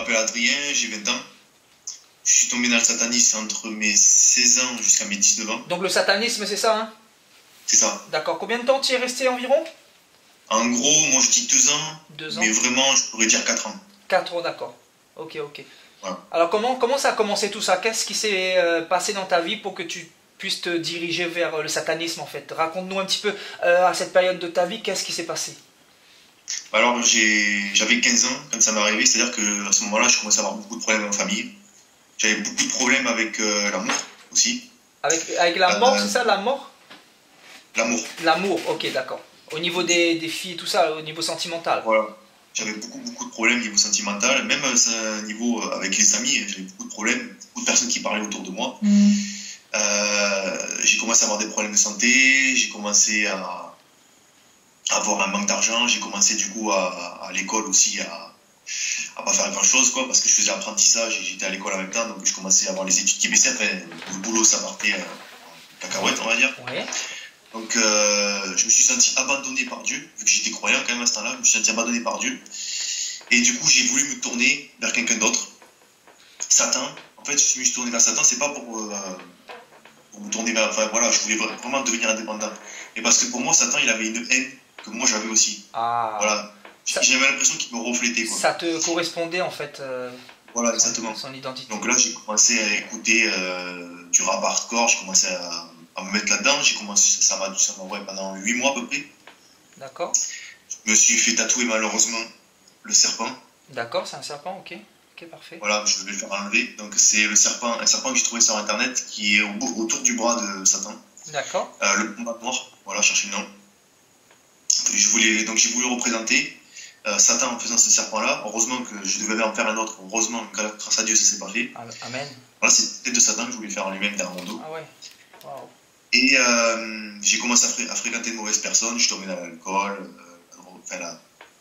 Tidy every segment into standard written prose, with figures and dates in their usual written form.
m'appelle Adrien, j'ai 20 ans. Je suis tombé dans le satanisme entre mes 16 ans jusqu'à mes 19 ans. Donc le satanisme, c'est ça, hein? C'est ça. D'accord. Combien de temps tu y es resté environ? En gros, moi je dis 2 ans, 2 ans. mais vraiment, je pourrais dire 4 ans. 4 ans, d'accord. Ok. Voilà. Alors comment ça a commencé tout ça? Qu'est-ce qui s'est passé dans ta vie pour que tu puisses te diriger vers le satanisme en fait? Raconte-nous un petit peu à cette période de ta vie, qu'est-ce qui s'est passé? Alors j'avais 15 ans quand ça m'est arrivé, c'est-à-dire qu'à ce moment-là, je commençais à avoir beaucoup de problèmes en famille. J'avais beaucoup de problèmes avec l'amour aussi. Avec la mort, c'est ça, la mort? L'amour. L'amour, ok, d'accord. Au niveau des filles, tout ça, au niveau sentimental. Voilà. J'avais beaucoup de problèmes au niveau sentimental, même au niveau avec les amis, j'avais beaucoup de problèmes, beaucoup de personnes qui parlaient autour de moi. J'ai commencé à avoir des problèmes de santé, j'ai commencé à avoir un manque d'argent, j'ai commencé du coup à l'école aussi à pas faire grand chose quoi, parce que je faisais l'apprentissage et j'étais à l'école en même temps, donc je commençais à avoir les études qui baissaient, enfin le boulot ça partait en cacahuète on va dire. Ouais. Donc je me suis senti abandonné par Dieu, vu que j'étais croyant quand même à ce temps-là, je me suis senti abandonné par Dieu. Et du coup j'ai voulu me tourner vers quelqu'un d'autre, Satan. En fait je me suis tourné vers Satan, c'est pas pour me tourner vers... Enfin voilà, je voulais vraiment devenir indépendant. Et parce que pour moi Satan il avait une haine que moi j'avais aussi. Ah. Voilà. J'avais l'impression qu'il me reflétait quoi. Ça te correspondait en fait. Voilà, exactement. Son identité. Donc là j'ai commencé à écouter du rap hardcore, j'ai commencé à me mettre là-dedans, j'ai commencé, ça m'a pendant 8 mois à peu près. D'accord. Je me suis fait tatouer malheureusement le serpent. D'accord, c'est un serpent, ok. Ok, parfait. Voilà, je vais le faire enlever. Donc c'est le serpent, un serpent que j'ai trouvé sur internet qui est autour du bras de Satan. D'accord. Le combat noir, voilà, cherchez le nom. Donc j'ai voulu représenter Satan en faisant ce serpent-là. Heureusement que je devais en faire un autre. Heureusement, grâce à Dieu, ça s'est pas fait. Amen. Voilà, c'est peut-être de Satan que je voulais faire en lui-même derrière mon dos. Ah ouais. Wow. Et j'ai commencé à fréquenter de mauvaises personnes. Je suis tombé dans l'alcool,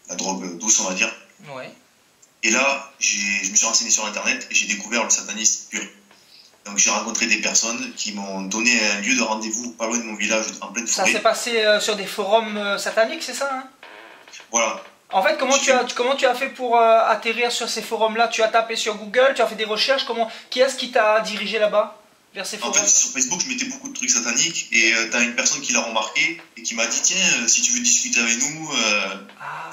la drogue douce, on va dire. Ouais. Et là, je me suis renseigné sur Internet et j'ai découvert le satanisme pur. Donc j'ai rencontré des personnes qui m'ont donné un lieu de rendez-vous pas loin de mon village, en pleine forêt. Ça s'est passé sur des forums sataniques, c'est ça, hein? Voilà. En fait, comment tu as fait pour atterrir sur ces forums-là? Tu as tapé sur Google, tu as fait des recherches, qui est-ce qui t'a dirigé là-bas, vers ces forums? En fait, sur Facebook, je mettais beaucoup de trucs sataniques et t'as une personne qui l'a remarqué et qui m'a dit tiens, si tu veux discuter avec nous,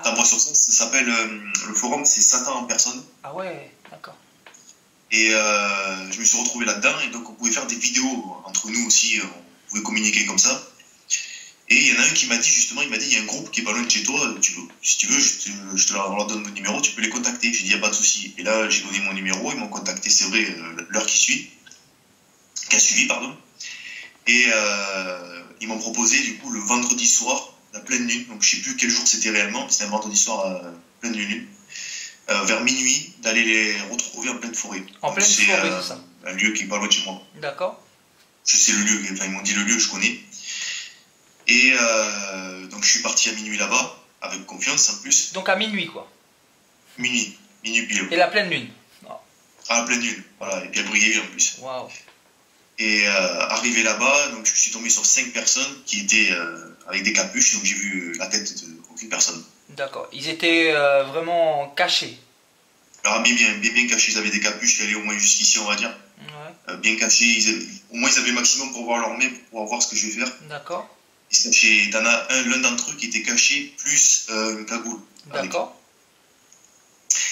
t'envoies sur ça, ça s'appelle le forum, c'est Satan en personne. Ah ouais, d'accord. Et je me suis retrouvé là-dedans et donc on pouvait faire des vidéos entre nous aussi, on pouvait communiquer comme ça. Et il y en a un qui m'a dit justement, il y a un groupe qui est pas loin de chez toi, si tu veux, je leur donne mon numéro, tu peux les contacter. J'ai dit, il n'y a pas de souci. Et là, j'ai donné mon numéro, ils m'ont contacté, c'est vrai, l'heure qui a suivi, pardon. Et ils m'ont proposé, du coup, le vendredi soir, la pleine lune, donc je sais plus quel jour c'était réellement, c'était un vendredi soir, pleine lune, vers minuit, d'aller les retrouver en pleine forêt. En pleine forêt, c'est ça. Un lieu qui est pas loin de chez moi. D'accord. Je sais le lieu, enfin ils m'ont dit le lieu, je connais. Et donc je suis parti à minuit là-bas, avec confiance en plus. Donc à minuit quoi. Minuit pile. Et la pleine lune. Oh. À la pleine lune, voilà, et puis elle brillait en plus. Waouh. Et arrivé là-bas, donc je suis tombé sur 5 personnes qui étaient avec des capuches, donc j'ai vu la tête d'aucune personne. D'accord, ils étaient vraiment cachés. Alors bien cachés, ils avaient des capuches qui allaient au moins jusqu'ici on va dire. Ouais. Bien cachés, au moins ils avaient le maximum pour voir leurs mains, pour pouvoir voir ce que je vais faire. D'accord. T'en as l'un d'entre eux qui était caché, plus une cagoule. D'accord.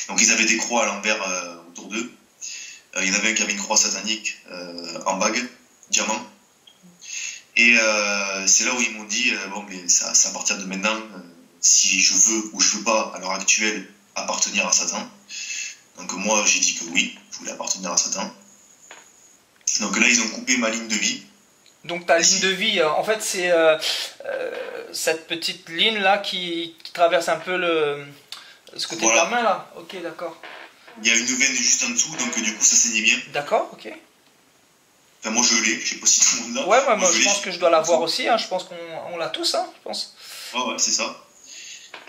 Donc ils avaient des croix à l'envers autour d'eux. Il y en avait un qui avait une croix satanique en bague, diamant. Et c'est là où ils m'ont dit, bon mais c'est à partir de maintenant, si je veux ou je veux pas à l'heure actuelle appartenir à Satan. Donc moi j'ai dit que oui, je voulais appartenir à Satan. Donc là ils ont coupé ma ligne de vie. Donc ta ligne de vie, en fait c'est cette petite ligne là qui traverse un peu ce côté de la main là. Ok, d'accord. Il y a une veine juste en dessous, donc du coup ça saignait bien. D'accord, ok. Enfin moi je l'ai, je sais pas si tout le monde l'a. Ouais, moi je pense que je dois l'avoir aussi, hein. Je pense qu'on l'a tous, hein, je pense. Ouais, c'est ça.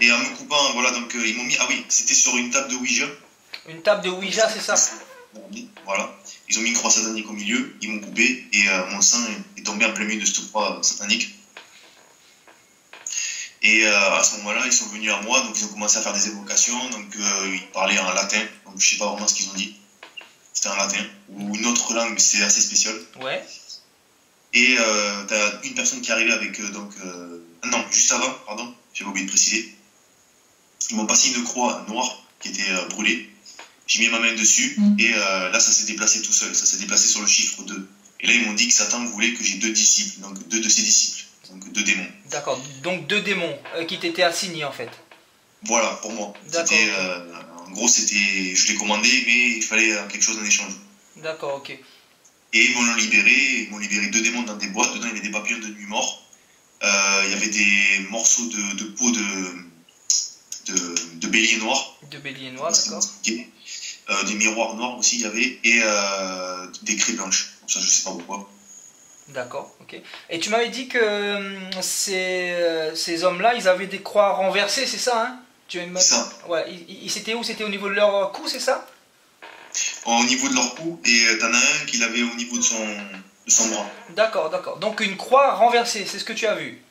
Et en me coupant, voilà, donc ils m'ont mis, ah oui, c'était sur une table de Ouija. Une table de Ouija, c'est ça? Voilà. Ils ont mis une croix satanique au milieu, ils m'ont coupé, et mon sang est tombé en plein milieu de cette croix satanique. Et à ce moment-là, ils sont venus à moi, donc ils ont commencé à faire des évocations, donc ils parlaient en latin, donc je sais pas vraiment ce qu'ils ont dit. C'était en latin, ou une autre langue, mais c'était assez spécial. Ouais. Et t'as une personne qui est arrivée avec, non, juste avant, pardon, j'avais oublié de préciser. Ils m'ont passé une croix noire qui était brûlée. J'ai mis ma main dessus, et là, ça s'est déplacé tout seul, ça s'est déplacé sur le chiffre 2. Et là, ils m'ont dit que Satan voulait que j'ai 2 disciples, donc 2 de ses disciples, donc 2 démons. D'accord, donc 2 démons qui t'étaient assignés en fait. Voilà, pour moi. C'était, en gros, c'était, je l'ai commandé, mais il fallait quelque chose en échange. D'accord, ok. Et ils m'ont libéré 2 démons dans des boîtes, dedans il y avait des papillons de nuit morts, il y avait des morceaux de peau de bélier noir. De bélier noir, d'accord. Des miroirs noirs aussi il y avait, et des craies blanches. Ça, je sais pas pourquoi. D'accord, ok. Et tu m'avais dit que ces hommes-là, ils avaient des croix renversées, c'est ça, hein? C'est ça. Ouais, c'était où? C'était au niveau de leur cou, c'est ça? Au niveau de leur cou, et t'en as un qui l'avait au niveau de son bras. D'accord, d'accord. Donc une croix renversée, c'est ce que tu as vu.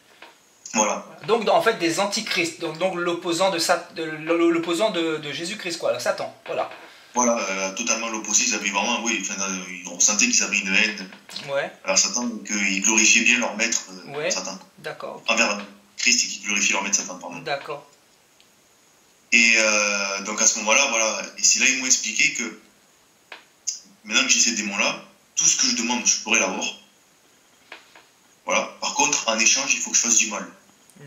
Voilà. Donc en fait des antichrists, donc l'opposant de Jésus-Christ, quoi, là, Satan, voilà. Voilà, totalement l'opposé, ils avaient vraiment, oui, enfin, ils ressentaient qu'ils avaient une haine. Ouais. Alors Satan, donc ils glorifiaient bien leur maître, ouais. Satan. D'accord. Okay. Envers Christ, et qui glorifiaient leur maître Satan, pardon. D'accord. Et donc à ce moment-là, voilà, et c'est là ils m'ont expliqué que maintenant que j'ai ces démons-là, tout ce que je demande, je pourrais l'avoir. Voilà. Par contre, en échange, il faut que je fasse du mal.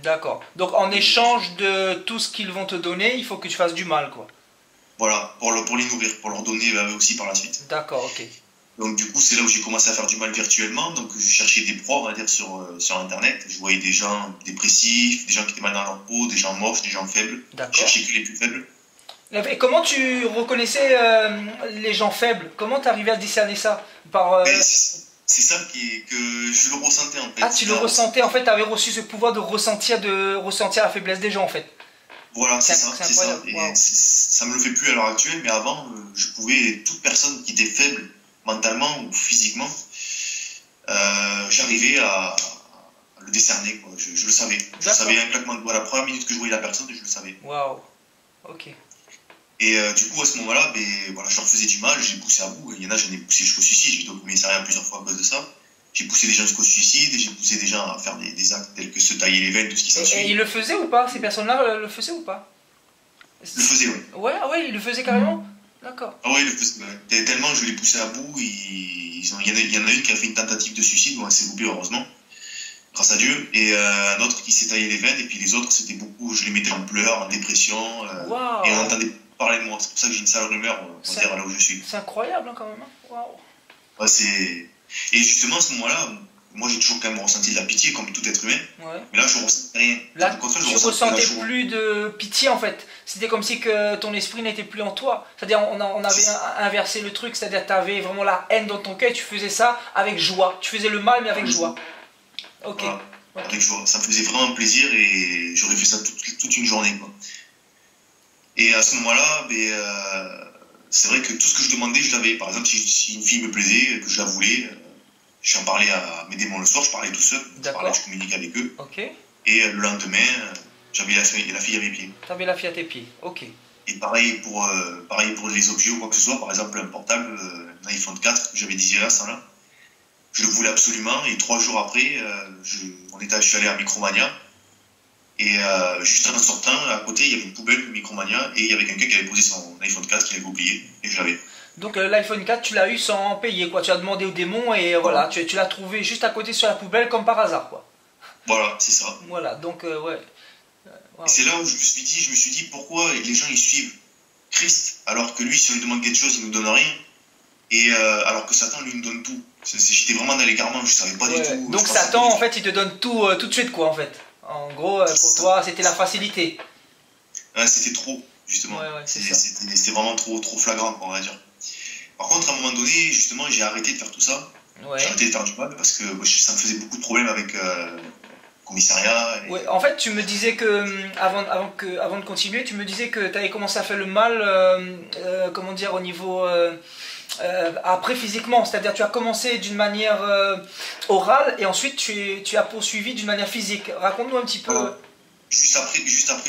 D'accord. Donc en échange de tout ce qu'ils vont te donner, il faut que tu fasses du mal, quoi. Voilà, pour les nourrir, pour leur donner aussi par la suite. D'accord, ok. Donc du coup, c'est là où j'ai commencé à faire du mal virtuellement. Donc je cherchais des proies, on va dire, sur Internet. Je voyais des gens dépressifs, des gens qui étaient mal dans leur peau, des gens moches, des gens faibles. Je cherchais que les plus faibles. Et comment tu reconnaissais les gens faibles? Comment tu arrivais à discerner ça? C'est ça que je le ressentais en fait. Ah, tu le ressentais en fait, tu avais reçu ce pouvoir de ressentir la faiblesse des gens en fait. Voilà, c'est ça. Wow. Ça me le fait plus à l'heure actuelle, mais avant, je pouvais, toute personne qui était faible mentalement ou physiquement, j'arrivais à le décerner, quoi. Je le savais. Je savais un claquement de doigts. La première minute que je voyais la personne, je le savais. Waouh, ok. Et du coup, à ce moment-là, voilà, je leur faisais du mal, j'ai poussé à bout. Il y en a, j'en ai poussé jusqu'au suicide, j'ai été au commissariat plusieurs fois à cause de ça. J'ai poussé des gens jusqu'au suicide, j'ai poussé des gens à faire des actes tels que se tailler les veines, tout ce qui s'ensuit. Et ils le faisaient ou pas? Ces personnes-là le faisaient ou pas? Le faisaient, oui. Ouais, ah ouais, ils le faisaient carrément? D'accord. Ah ouais, ils le faisaient. Tellement je l'ai poussé à bout, il y en a une qui a fait une tentative de suicide, bon, elle s'est coupée heureusement, grâce à Dieu, et un autre qui s'est taillé les veines, et puis les autres, c'était beaucoup, je les mettais en pleurs, en dépression, wow. Et on entendait parler de moi. C'est pour ça que j'ai une sale rumeur, on va dire, là où je suis. C'est incroyable hein, quand même. Waouh. Ouais, et justement, à ce moment-là, moi j'ai toujours quand même ressenti de la pitié comme tout être humain. Ouais. Mais là, je ressentais rien. Là, tu ressentais plus de pitié en fait. C'était comme si que ton esprit n'était plus en toi. C'est-à-dire, on avait inversé le truc. C'est-à-dire, tu avais vraiment la haine dans ton cœur et tu faisais ça avec joie. Tu faisais le mal, mais avec joie. Ok. Voilà. Okay. Avec joie. Ça me faisait vraiment plaisir et j'aurais fait ça toute une journée, quoi. Et à ce moment-là, c'est vrai que tout ce que je demandais, je l'avais. Par exemple, si une fille me plaisait, que je la voulais, j'en parlais à mes démons le soir, je parlais tout seul, je communiquais avec eux. Okay. Et le lendemain, j'avais la fille à mes pieds. Tu avais la fille à tes pieds, ok. Et pareil pour les objets ou quoi que ce soit, par exemple un portable, un iPhone 4 que j'avais désiré à ce temps-là. Je le voulais absolument et 3 jours après, je suis allé à Micromania. Et juste en sortant, à côté, il y avait une poubelle de Micromania et il y avait quelqu'un qui avait posé son iPhone 4 qu'il avait oublié et je l'avais. Donc l'iPhone 4, tu l'as eu sans payer, quoi. Tu as demandé au démon et voilà, tu l'as trouvé juste à côté sur la poubelle comme par hasard, quoi. Voilà, c'est ça. Voilà, donc ouais. Wow. Et c'est là où je me suis dit pourquoi les gens ils suivent Christ alors que lui, si on lui demande quelque chose, il nous donne rien. Et alors que Satan lui nous donne tout. J'étais vraiment dans l'égarement, je savais pas du tout. Donc Satan, en fait, il te donne tout tout de suite, quoi, en fait. En gros, pour toi, c'était la facilité. Ouais, c'était trop, justement. C'était vraiment trop flagrant, on va dire. Par contre, à un moment donné, justement, j'ai arrêté de faire tout ça. Ouais. J'ai arrêté de faire du mal parce que ça me faisait beaucoup de problèmes avec le commissariat. Ouais, en fait, tu me disais que avant de continuer, tu me disais que tu avais commencé à faire le mal, comment dire, au niveau... après physiquement, c'est-à-dire tu as commencé d'une manière orale et ensuite tu as poursuivi d'une manière physique. Raconte-nous un petit peu. juste après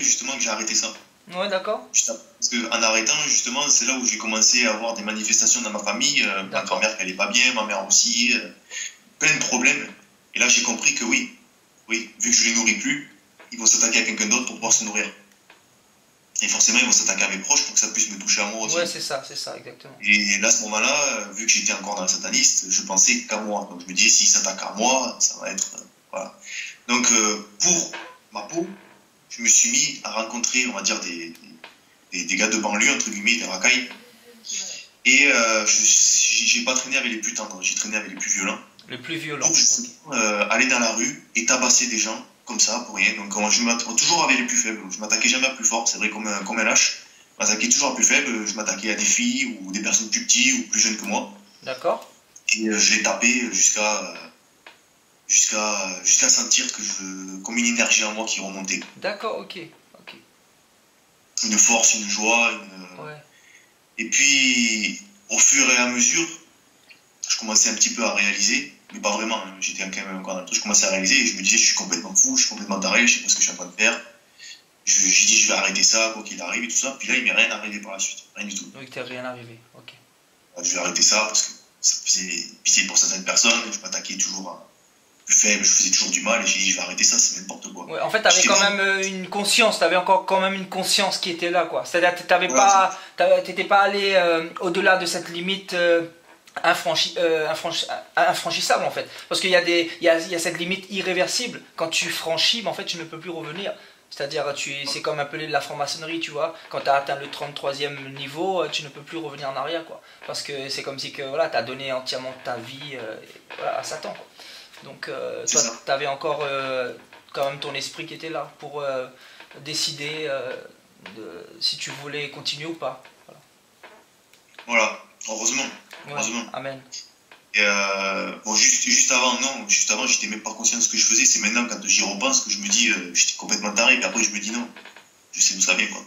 justement que j'ai arrêté ça. Ouais, d'accord. Parce qu'en arrêtant, justement, c'est là où j'ai commencé à avoir des manifestations dans ma famille. Ma grand-mère, elle est pas bien, ma mère aussi. Plein de problèmes. Et là, j'ai compris que oui, vu que je les nourris plus, ils vont s'attaquer à quelqu'un d'autre pour pouvoir se nourrir. Et forcément, ils vont s'attaquer à mes proches pour que ça puisse me toucher à moi aussi. Ouais, c'est ça, exactement. Et là, à ce moment-là, vu que j'étais encore dans le sataniste, je pensais qu'à moi. Donc je me disais, s'ils s'attaquent à moi, ça va être... voilà. Donc, pour ma peau, je me suis mis à rencontrer, on va dire, des gars de banlieue, entre guillemets, des racailles. Et j'ai pas traîné avec les plus tendres, j'ai traîné avec les plus violents. Les plus violents. Pour aller dans la rue et tabasser des gens, comme ça, pour rien. Donc je m'attaquais toujours avec les plus faibles. Je m'attaquais jamais à plus fort, c'est vrai, comme un lâche. Je m'attaquais toujours à plus faible, je m'attaquais à des filles ou des personnes plus petites ou plus jeunes que moi. D'accord. Et je les tapais jusqu'à sentir comme une énergie en moi qui remontait. D'accord, ok. Une force, une joie. Ouais. Et puis, au fur et à mesure, je commençais un petit peu à réaliser, mais pas vraiment, hein, j'étais quand même encore dans le truc, je commençais à réaliser et je me disais, je suis complètement fou, je suis complètement taré, je sais pas ce que je suis en train de faire. J'ai dit, je vais arrêter ça, quoi qu'il arrive et tout ça. Puis là, il m'est rien arrivé par la suite, rien du tout. Donc, il t'est rien arrivé, ok. Je vais arrêter ça parce que ça faisait pitié pour certaines personnes, je m'attaquais toujours à plus faible, je faisais toujours du mal et j'ai dit, je vais arrêter ça, c'est n'importe quoi. Ouais, en fait, t'avais quand même une conscience, t'avais encore quand même une conscience qui était là, quoi. C'est-à-dire que t'étais pas allé au-delà de cette limite infranchissable, en fait. Parce qu'il y a cette limite irréversible. Quand tu franchis, en fait, tu ne peux plus revenir. C'est-à-dire, c'est comme un peu de la franc-maçonnerie, tu vois. Quand tu as atteint le 33e niveau, tu ne peux plus revenir en arrière, quoi. Parce que c'est comme si que, voilà, tu as donné entièrement ta vie voilà, à Satan, quoi. Donc, toi, tu avais encore quand même ton esprit qui était là pour décider si tu voulais continuer ou pas. Voilà, heureusement. Ouais, amen. Et bon, juste avant, j'étais même pas conscient de ce que je faisais. C'est maintenant, quand j'y repense, que je me dis, j'étais complètement taré. Et après, je me dis non, je sais où ça vient, quoi.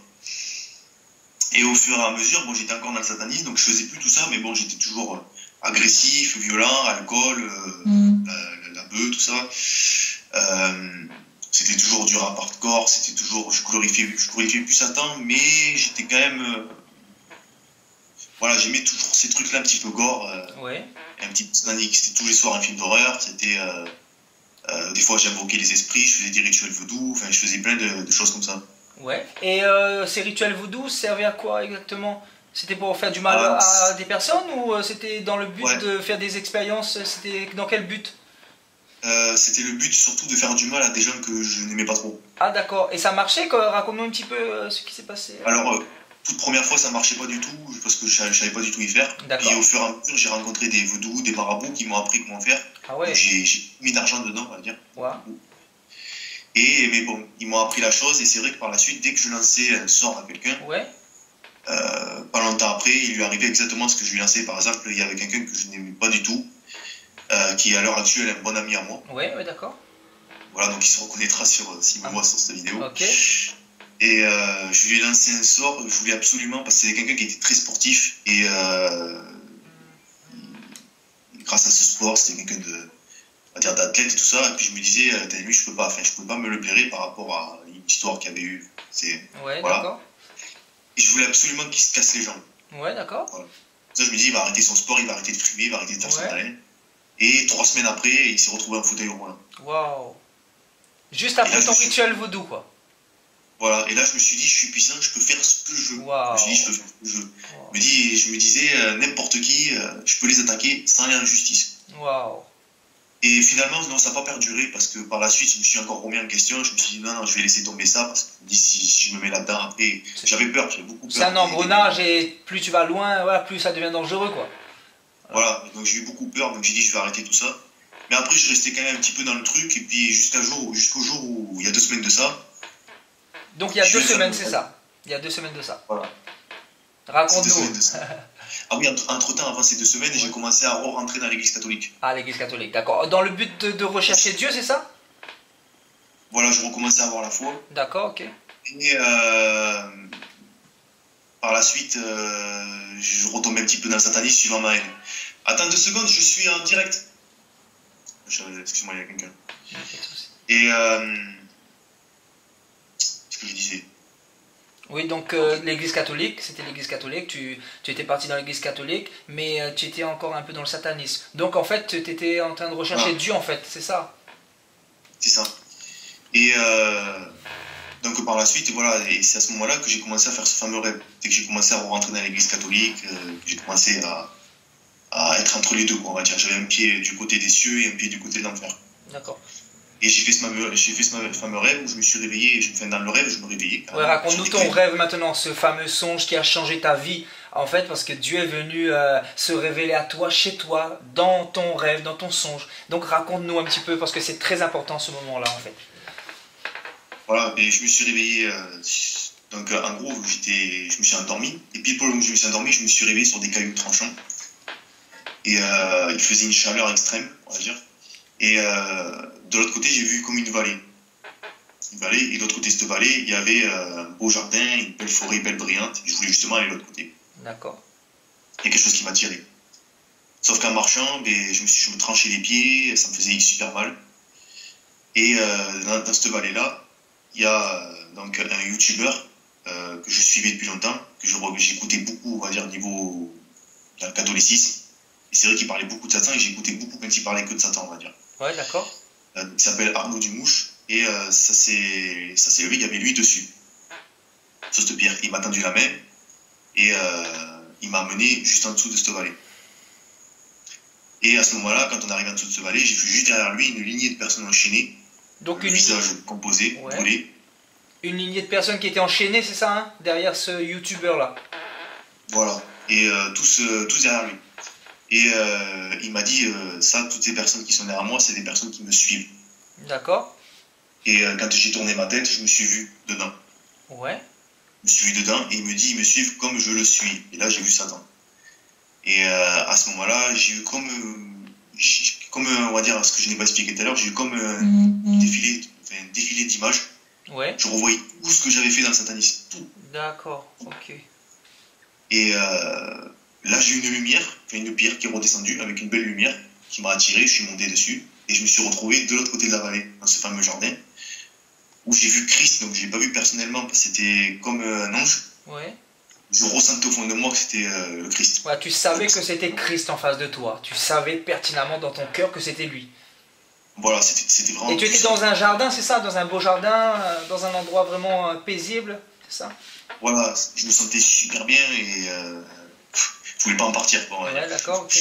Et au fur et à mesure, bon, j'étais encore dans le satanisme, donc je faisais plus tout ça, mais bon, j'étais toujours agressif, violent, alcool, la bœuf, tout ça. C'était toujours du rap hardcore, c'était toujours, je glorifiais plus Satan, mais j'étais quand même, voilà, j'aimais toujours ces trucs-là un petit peu gore, ouais. Un petit peu satanique. C'était tous les soirs un film d'horreur, c'était, des fois j'invoquais les esprits, je faisais des rituels vaudous, enfin je faisais plein de choses comme ça. Ouais, et ces rituels vaudous servaient à quoi exactement? C'était pour faire du mal à des personnes ou c'était dans le but de faire des expériences? C'était dans quel but? C'était le but surtout de faire du mal à des gens que je n'aimais pas trop. Ah d'accord, et ça marchait quoi? Raconte-nous un petit peu ce qui s'est passé. Alors, toute première fois ça marchait pas du tout, parce que je savais pas du tout y faire. Et au fur et à mesure j'ai rencontré des vaudous, des marabouts qui m'ont appris comment faire. Ah ouais. J'ai mis d'argent dedans, on va dire. Ouais. Mais bon, ils m'ont appris la chose, et c'est vrai que par la suite, dès que je lançais un sort à quelqu'un, pas longtemps après, il lui arrivait exactement ce que je lui lançais. Par exemple, il y avait quelqu'un que je n'aimais pas du tout, qui à l'heure actuelle est un bon ami à moi. Ouais, d'accord. Voilà, donc il se reconnaîtra s'il me voit sur cette vidéo. Ok. Et je lui ai lancé un sort, je voulais absolument, parce que c'était quelqu'un qui était très sportif, et grâce à ce sport, c'était quelqu'un d'athlète et tout ça, et puis je me disais, lui je peux pas me le blairer par rapport à une histoire qu'il y avait eu. Ouais, voilà. d'accord. Et je voulais absolument qu'il se casse les jambes. Ouais, d'accord. Voilà. Ça, je me dis, il va arrêter son sport, il va arrêter de fumer, il va arrêter de faire son talent. Et 3 semaines après, il s'est retrouvé en fauteuil roulant. Waouh. Juste après ton rituel vaudou, quoi. Voilà, et là je me suis dit, je suis puissant, je peux faire ce que je veux. Wow. Je me suis dit, je peux faire ce que je veux. Je me disais, n'importe qui, je peux les attaquer sans aller en justice. Waouh. Et finalement, non, ça n'a pas perduré, parce que par la suite, je me suis encore remis en question. Je me suis dit, non, je vais laisser tomber ça, parce que si je me mets là-dedans après, j'avais peur, j'avais beaucoup peur. C'est un engrenage, et plus tu vas loin, voilà, plus ça devient dangereux, quoi. Voilà, donc j'ai eu beaucoup peur, donc j'ai dit, je vais arrêter tout ça. Mais après, je restais quand même un petit peu dans le truc, et puis jusqu'au jour où, il y a 2 semaines de ça. Donc il y a 2 semaines, c'est ça. Il y a 2 semaines de ça. Voilà. Raconte-nous. Ah oui, entre-temps, avant ces 2 semaines, j'ai commencé à rentrer dans l'église catholique. Ah, l'église catholique, d'accord. Dans le but de rechercher Dieu, c'est ça? Voilà, je recommençais à avoir la foi. D'accord, ok. Et par la suite, je retombais un petit peu dans le satanisme suivant ma haine. Attends 2 secondes, je suis en direct. Excuse-moi, il y a quelqu'un. Et Oui, donc l'église catholique, c'était l'église catholique, tu étais parti dans l'église catholique, mais tu étais encore un peu dans le satanisme. Donc en fait, tu étais en train de rechercher Dieu, en fait, c'est ça? C'est ça. Et donc par la suite, voilà, et c'est à ce moment-là que j'ai commencé à faire ce fameux rêve. Dès que j'ai commencé à rentrer dans l'église catholique, j'ai commencé à être entre les deux, quoi, on va dire. J'avais un pied du côté des cieux et un pied du côté de l'enfer. D'accord. Et j'ai fait ce fameux rêve où je me suis réveillé, enfin, dans le rêve, je me réveillais. Ouais, raconte-nous ton rêve maintenant, ce fameux songe qui a changé ta vie, en fait, parce que Dieu est venu se révéler à toi, chez toi, dans ton rêve, dans ton songe. Donc raconte-nous un petit peu, parce que c'est très important ce moment-là, en fait. Voilà, et je me suis réveillé, donc en gros, je me suis endormi, et puis pendant que je me suis endormi, je me suis réveillé sur des cailloux tranchants. Et il faisait une chaleur extrême, on va dire. Et de l'autre côté, j'ai vu comme une vallée. Une vallée, et de l'autre côté de cette vallée, il y avait un beau jardin, une belle forêt, belle brillante. Et je voulais justement aller de l'autre côté. D'accord. Il y a quelque chose qui m'a tiré. Sauf qu'en marchant, ben, je me tranchais les pieds, ça me faisait super mal. Et dans cette vallée-là, il y a donc un youtubeur que je suivais depuis longtemps, que j'écoutais beaucoup, on va dire, niveau catholicisme. Et c'est vrai qu'il parlait beaucoup de Satan, et j'écoutais beaucoup quand il parlait que de Satan, on va dire. Ouais, d'accord. Il s'appelle Arnaud Dumouche, et ça c'est lui, il y avait lui dessus, sur cette pierre. Il m'a tendu la main, et il m'a amené juste en dessous de cette vallée. Et à ce moment-là, quand on arrive en dessous de cette vallée, j'ai vu juste derrière lui une lignée de personnes enchaînées, donc le visage composé, ouais. brûlé. Une lignée de personnes qui étaient enchaînées, c'est ça, hein, derrière ce youtubeur-là. Voilà, et tous derrière lui. Et il m'a dit, ça, toutes ces personnes qui sont derrière moi, c'est des personnes qui me suivent. D'accord. Et quand j'ai tourné ma tête, je me suis vu dedans. Ouais. Je me suis vu dedans, et il me dit, ils me suivent comme je le suis. Et là, j'ai vu Satan. Et à ce moment-là, j'ai eu comme on va dire, ce que je n'ai pas expliqué tout à l'heure, j'ai eu comme un défilé d'images. Ouais. Je revoyais tout ce que j'avais fait dans le satanisme, tout. D'accord, ok. Et là, j'ai eu une lumière, une pierre qui est redescendue avec une belle lumière qui m'a attiré, je suis monté dessus et je me suis retrouvé de l'autre côté de la vallée, dans ce fameux jardin, où j'ai vu Christ, donc je l'ai pas vu personnellement, parce que c'était comme un ange. Ouais. Je ressentais au fond de moi que c'était le Christ. Ouais, tu savais que c'était Christ en face de toi. Tu savais pertinemment dans ton cœur que c'était lui. Voilà, c'était vraiment... Et tu étais dans un jardin, c'est ça? Dans un beau jardin, dans un endroit vraiment paisible, c'est ça? Voilà, je me sentais super bien et je voulais pas en partir. Bon, ouais, d'accord, ok.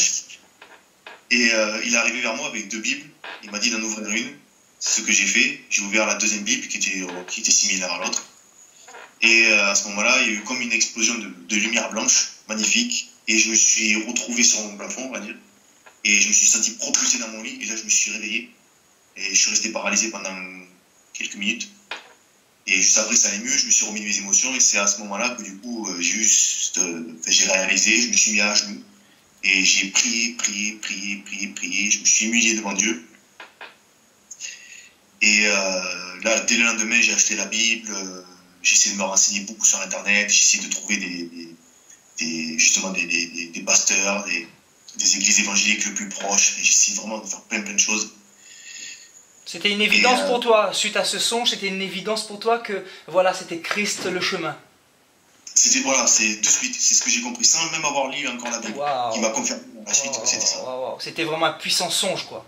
Et il est arrivé vers moi avec 2 Bibles, il m'a dit d'en ouvrir une. C'est ce que j'ai fait. J'ai ouvert la deuxième Bible qui était similaire à l'autre. Et à ce moment-là, il y a eu comme une explosion de lumière blanche, magnifique. Et je me suis retrouvé sur mon plafond, on va dire. Et je me suis senti propulsé dans mon lit. Et là, je me suis réveillé. Et je suis resté paralysé pendant quelques minutes. Et juste après, ça allait mieux. Je me suis remis de mes émotions. Et c'est à ce moment-là que du coup, j'ai réalisé. Je me suis mis à genoux. Et j'ai prié. Je me suis humilié devant Dieu. Et là, dès le lendemain, j'ai acheté la Bible. J'ai essayé de me renseigner beaucoup sur Internet. J'ai essayé de trouver justement des pasteurs, des églises évangéliques le plus proches. J'ai essayé vraiment de faire plein de choses. C'était une évidence pour toi, suite à ce songe, c'était une évidence pour toi que voilà, c'était Christ le chemin. Voilà, c'est de suite, c'est ce que j'ai compris, sans même avoir lu encore la Bible, qui m'a confirmé la suite que c'était ça. C'était vraiment un puissant songe, quoi.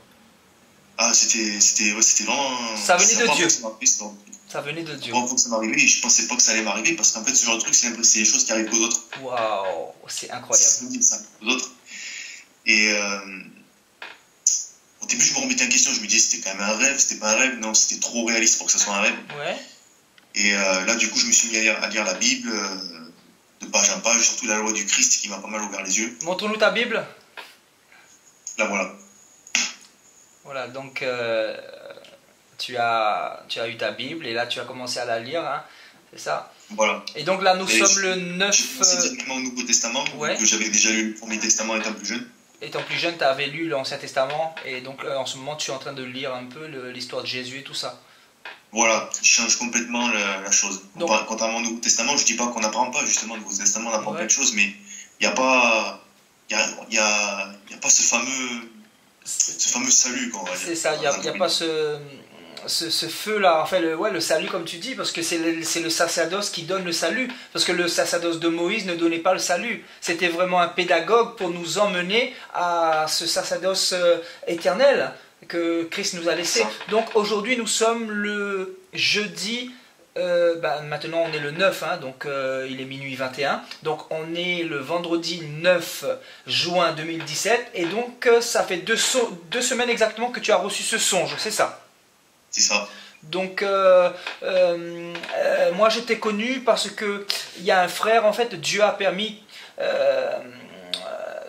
Ah, c'était vraiment... Ça venait de Dieu. Ça venait de Dieu. Bon, faut que ça m'arrivait, et je pensais pas que ça allait m'arriver, parce qu'en fait, ce genre de truc, c'est des choses qui arrivent aux autres. Waouh, c'est incroyable. Ça aux autres. Et au début, je me remettais en question, je me disais, c'était quand même un rêve, c'était pas un rêve, non, c'était trop réaliste pour que ça soit un rêve. Ouais. Et là, du coup, je me suis mis à lire la Bible, de page en page, surtout la loi du Christ qui m'a pas mal ouvert les yeux. Montre-nous ta Bible. Là, voilà. Voilà, donc tu as eu ta Bible et là tu as commencé à la lire, hein, c'est ça? Voilà. Et donc là, nous sommes le 9... J'ai commencé directement au Nouveau Testament, que j'avais déjà lu le Premier Testament étant plus jeune. Étant plus jeune, tu avais lu l'Ancien Testament et donc en ce moment, tu es en train de lire un peu l'histoire de Jésus et tout ça. Voilà, je change complètement la chose. Donc, contrairement au Nouveau Testament, je ne dis pas qu'on n'apprend pas, justement, au Nouveau Testament, on apprend plein de choses, mais il n'y a pas, pas ce fameux salut, quoi, on va dire. C'est ça, il n'y a pas ce feu-là, enfin le salut comme tu dis, parce que c'est le sacerdoce qui donne le salut, parce que le sacerdoce de Moïse ne donnait pas le salut. C'était vraiment un pédagogue pour nous emmener à ce sacerdoce éternel que Christ nous a laissé. Donc aujourd'hui nous sommes le jeudi, maintenant on est le 9, hein, donc il est minuit 21, donc on est le vendredi 9 juin 2017, et donc ça fait 2 semaines exactement que tu as reçu ce songe, c'est ça? C'est ça. Donc moi je t'ai connu parce que il y a un frère, en fait Dieu a permis,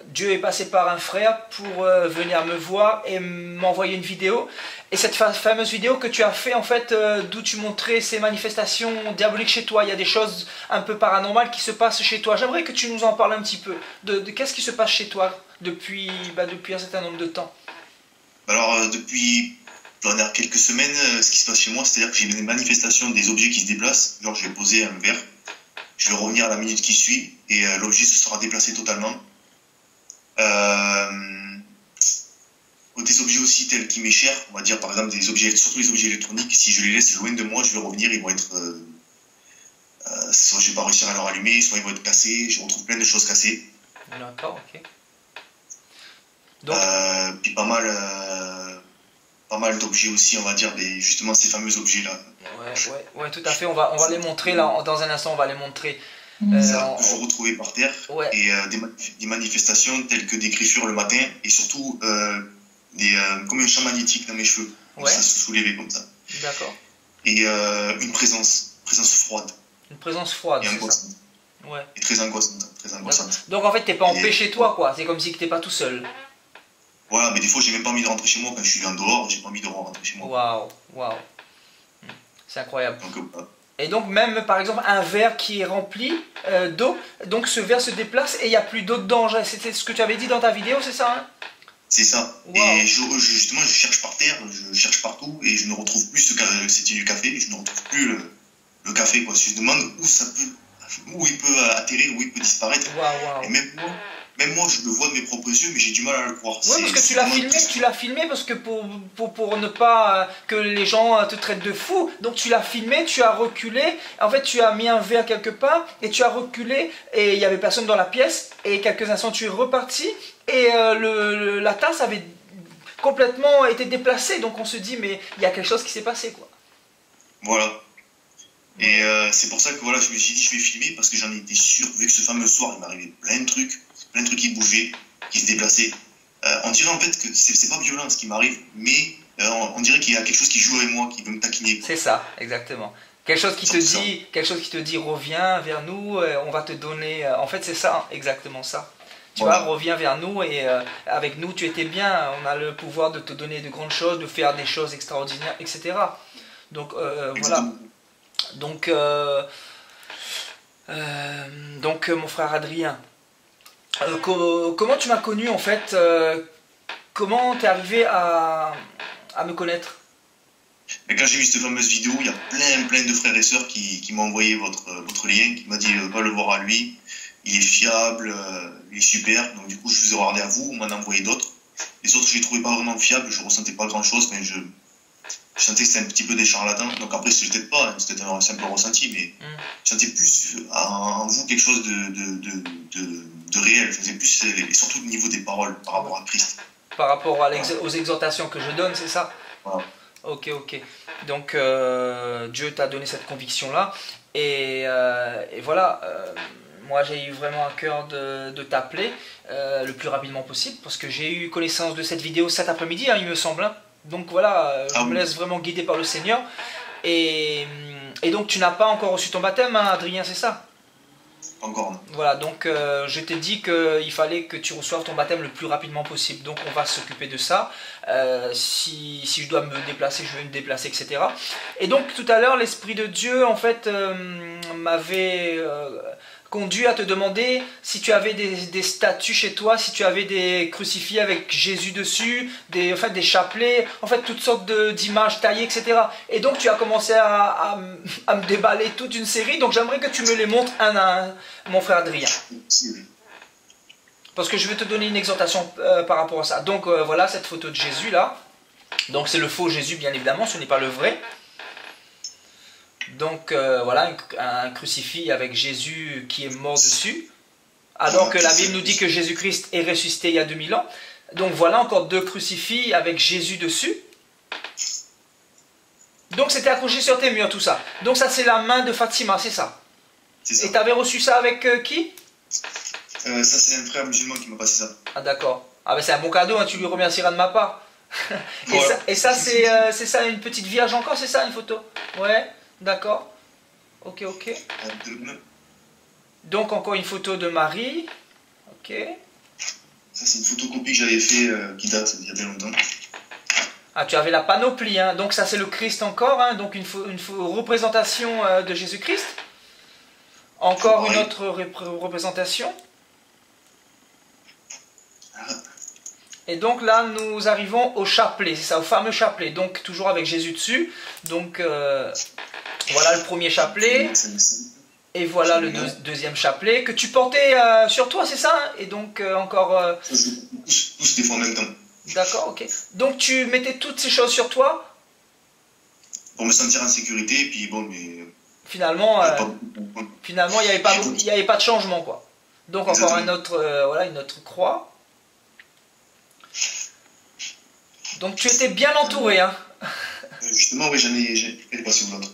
Dieu est passé par un frère pour venir me voir et m'envoyer une vidéo. Et cette fameuse vidéo que tu as fait, en fait, d'où tu montrais ces manifestations diaboliques chez toi, il y a des choses un peu paranormales qui se passent chez toi. J'aimerais que tu nous en parles un petit peu. De qu'est-ce qui se passe chez toi depuis un certain nombre de temps? Alors, depuis quelques semaines, ce qui se passe chez moi, c'est-à-dire que j'ai des manifestations des objets qui se déplacent. Genre, je vais poser un verre, je vais revenir à la minute qui suit, et l'objet se sera déplacé totalement. Des objets aussi tels qui m'est cher, on va dire par exemple des objets, surtout les objets électroniques, si je les laisse loin de moi, je vais revenir, ils vont être soit je vais pas réussir à leur allumer, soit ils vont être cassés, je retrouve plein de choses cassées. D'accord, ok. Donc... puis pas mal d'objets aussi, on va dire, justement ces fameux objets là. Ouais, tout à fait, on va les montrer là, dans un instant on va les montrer. Ça que je retrouvais par terre, et des manifestations telles que des griffures le matin, et surtout comme un champ magnétique dans mes cheveux, ça se soulevait comme ça. D'accord. Et une présence froide. Une présence froide, et angoissante. Ouais. Et très angoissante. Donc en fait t'es pas en paix chez toi, quoi, c'est comme si t'es pas tout seul. Voilà, mais des fois j'ai même pas envie de rentrer chez moi quand je suis en dehors, j'ai pas envie de rentrer chez moi. Waouh. C'est incroyable. Donc, et donc même par exemple un verre qui est rempli d'eau, donc ce verre se déplace et il n'y a plus d'eau dedans. C'était ce que tu avais dit dans ta vidéo, c'est ça, hein? C'est ça. Wow. Et justement je cherche par terre, je cherche partout et je ne retrouve plus c'était du café, et je ne retrouve plus le café, quoi. Je me demande où il peut atterrir, où il peut disparaître. Wow. Et même moi je le vois de mes propres yeux, mais j'ai du mal à le croire. Oui, parce que tu l'as filmé parce que pour ne pas que les gens te traitent de fou, donc tu l'as filmé, tu as reculé, en fait tu as mis un verre quelque part et tu as reculé et il n'y avait personne dans la pièce et quelques instants tu es reparti et la tasse avait complètement été déplacée, donc on se dit mais il y a quelque chose qui s'est passé, quoi. Voilà. Et c'est pour ça que voilà, je me suis dit je vais filmer parce que j'en étais sûr, vu que ce fameux soir il m'arrivait plein de trucs qui bougeaient, qui se déplaçaient. On dirait en fait que c'est pas violent ce qui m'arrive, mais on dirait qu'il y a quelque chose qui joue avec moi, qui veut me taquiner. C'est ça, exactement. Quelque chose qui te dit reviens vers nous, on va te donner. En fait, c'est ça, exactement ça. Tu vois, reviens vers nous et avec nous tu étais bien. On a le pouvoir de te donner de grandes choses, de faire des choses extraordinaires, etc. Donc voilà. Donc mon frère Adrien. Comment tu m'as connu en fait, comment t'es arrivé à me connaître? Et quand j'ai vu cette fameuse vidéo, il y a plein de frères et sœurs qui m'ont envoyé votre lien, qui m'a dit va le voir à lui, il est fiable, il est super. Donc du coup je vous ai regardé à vous, on m'en a envoyé d'autres. Les autres je les trouvais pas vraiment fiables, je ressentais pas grand chose, mais je sentais que c'était un petit peu des charlatans. Donc après c'était peut-être pas, c'était un simple ressenti, mais je sentais plus en vous quelque chose de réel. Je faisais plus, et surtout au niveau des paroles par rapport à Christ. Par rapport aux exhortations que je donne, c'est ça? Voilà. Ok. Donc Dieu t'a donné cette conviction-là. Et voilà, moi j'ai eu vraiment à cœur de t'appeler le plus rapidement possible parce que j'ai eu connaissance de cette vidéo cet après-midi, hein, il me semble. Hein. Donc voilà, je me laisse vraiment guider par le Seigneur. Et donc tu n'as pas encore reçu ton baptême, hein, Adrien, c'est ça? Encore non. Voilà, donc je t'ai dit qu'il fallait que tu reçoives ton baptême le plus rapidement possible. Donc on va s'occuper de ça. Si je dois me déplacer, je vais me déplacer, etc. Et donc tout à l'heure, l'Esprit de Dieu, en fait, m'avait conduit à te demander si tu avais des statues chez toi, si tu avais des crucifix avec Jésus dessus, des chapelets, en fait toutes sortes d'images taillées, etc. Et donc tu as commencé à me déballer toute une série, donc j'aimerais que tu me les montres un à un, mon frère Adrien. Parce que je vais te donner une exhortation par rapport à ça. Donc voilà cette photo de Jésus là. Donc c'est le faux Jésus, bien évidemment, ce n'est pas le vrai. Donc voilà, un crucifix avec Jésus qui est mort dessus. Alors que la Bible nous dit que Jésus-Christ est ressuscité il y a 2000 ans. Donc voilà encore 2 crucifix avec Jésus dessus. Donc c'était accroché sur tes murs tout ça. Donc ça c'est la main de Fatima, c'est ça? C'est ça. Et tu avais reçu ça avec qui? Ça c'est un frère musulman qui m'a passé ça. Ah d'accord. Ah ben c'est un bon cadeau, hein, tu lui remercieras de ma part. Voilà. Et ça c'est ça une petite vierge encore, c'est ça une photo? Ouais, d'accord. Ok, ok. Donc encore une photo de Marie. Ok. Ça c'est une photocopie que j'avais fait qui date il y a bien longtemps. Ah, tu avais la panoplie, hein. Donc ça c'est le Christ encore, hein. Donc une représentation de Jésus-Christ. Encore une autre représentation. Et donc là nous arrivons au chapelet, c'est ça, au fameux chapelet. Donc toujours avec Jésus dessus. Donc voilà le premier chapelet. Et voilà le deuxième chapelet que tu portais sur toi, c'est ça, hein? Et donc encore... Tous des fois en même temps. D'accord, ok. Donc tu mettais toutes ces choses sur toi? Pour me sentir en sécurité, et puis bon, mais... Finalement, il n'y avait pas de changement, quoi. Donc encore un autre, voilà, une autre croix. Donc tu étais bien entouré, hein? Justement, oui, elle est passée où l'autre?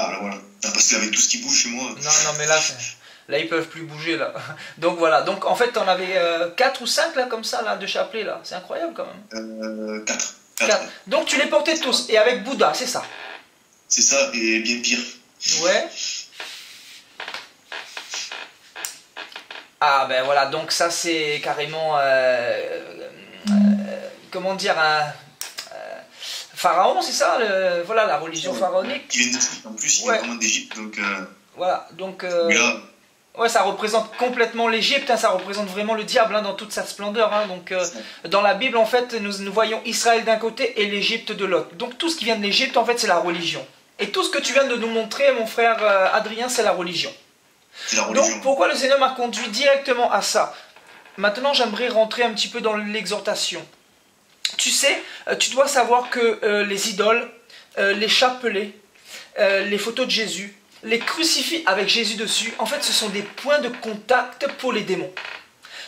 Ah, là, voilà. Ah, parce qu'avec tout ce qui bouge chez moi... Non, mais là, ils peuvent plus bouger, là. Donc, voilà. Donc, en fait, on avait 4 ou 5, là, comme ça, là, de chapelets, là. C'est incroyable, quand même. 4. Donc, tu les portais tous. Et avec Bouddha, c'est ça? C'est ça, et bien pire. Ouais. Ah, ben voilà. Donc, ça, c'est carrément... comment dire, un... Pharaon, c'est ça, voilà, la religion pharaonique. Qui vient d'Égypte, en plus, il vient vraiment d'Égypte, donc... Voilà, donc... ouais, ça représente complètement l'Égypte, hein, ça représente vraiment le diable, hein, dans toute sa splendeur. Hein, donc, dans la Bible, en fait, nous voyons Israël d'un côté et l'Égypte de l'autre. Donc tout ce qui vient de l'Égypte, en fait, c'est la religion. Et tout ce que tu viens de nous montrer, mon frère Adrien, c'est la religion. Donc pourquoi le Seigneur m'a conduit directement à ça? Maintenant, j'aimerais rentrer un petit peu dans l'exhortation. Tu sais, tu dois savoir que les idoles, les chapelets, les photos de Jésus, les crucifix avec Jésus dessus, en fait, ce sont des points de contact pour les démons.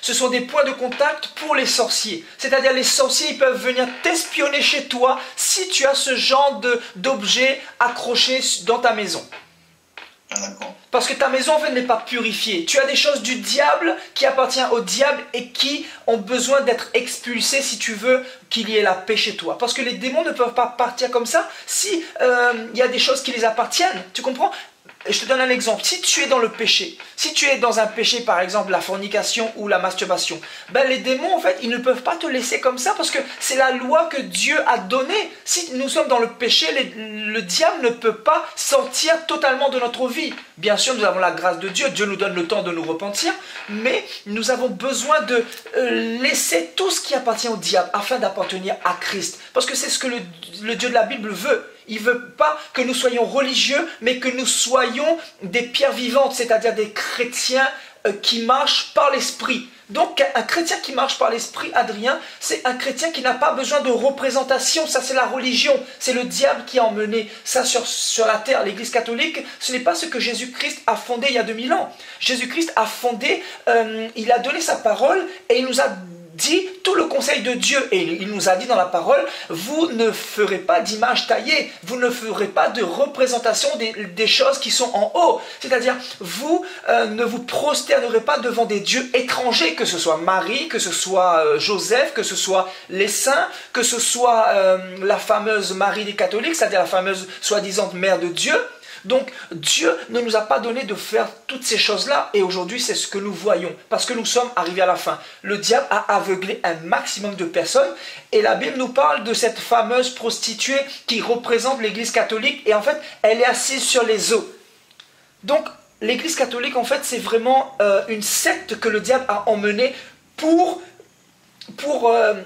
Ce sont des points de contact pour les sorciers. C'est-à-dire, les sorciers, ils peuvent venir t'espionner chez toi si tu as ce genre d'objets accrochés dans ta maison. Parce que ta maison, en fait, n'est pas purifiée. Tu as des choses du diable qui appartiennent au diable et qui ont besoin d'être expulsées si tu veux qu'il y ait la paix chez toi. Parce que les démons ne peuvent pas partir comme ça si il y a des choses qui les appartiennent. Tu comprends? Et je te donne un exemple. Si tu es dans le péché, si tu es dans un péché, par exemple la fornication ou la masturbation, ben les démons, en fait, ils ne peuvent pas te laisser comme ça parce que c'est la loi que Dieu a donnée. Si nous sommes dans le péché, le diable ne peut pas sortir totalement de notre vie. Bien sûr, nous avons la grâce de Dieu. Dieu nous donne le temps de nous repentir, mais nous avons besoin de laisser tout ce qui appartient au diable afin d'appartenir à Christ. Parce que c'est ce que le Dieu de la Bible veut. Il ne veut pas que nous soyons religieux, mais que nous soyons des pierres vivantes, c'est-à-dire des chrétiens qui marchent par l'esprit. Donc un chrétien qui marche par l'esprit, Adrien, c'est un chrétien qui n'a pas besoin de représentation. Ça, c'est la religion. C'est le diable qui a emmené ça sur la terre. L'Église catholique, ce n'est pas ce que Jésus-Christ a fondé il y a 2000 ans. Jésus-Christ a fondé, il a donné sa parole et il nous a dit tout le conseil de Dieu, et il nous a dit dans la parole, vous ne ferez pas d'image taillée, vous ne ferez pas de représentation des choses qui sont en haut, c'est-à-dire vous ne vous prosternerez pas devant des dieux étrangers, que ce soit Marie, que ce soit Joseph, que ce soit les saints, que ce soit la fameuse Marie des catholiques, c'est-à-dire la fameuse soi-disant mère de Dieu. Donc Dieu ne nous a pas donné de faire toutes ces choses-là et aujourd'hui c'est ce que nous voyons parce que nous sommes arrivés à la fin. Le diable a aveuglé un maximum de personnes et la Bible nous parle de cette fameuse prostituée qui représente l'Église catholique et en fait elle est assise sur les eaux. Donc l'Église catholique en fait c'est vraiment une secte que le diable a emmenée pour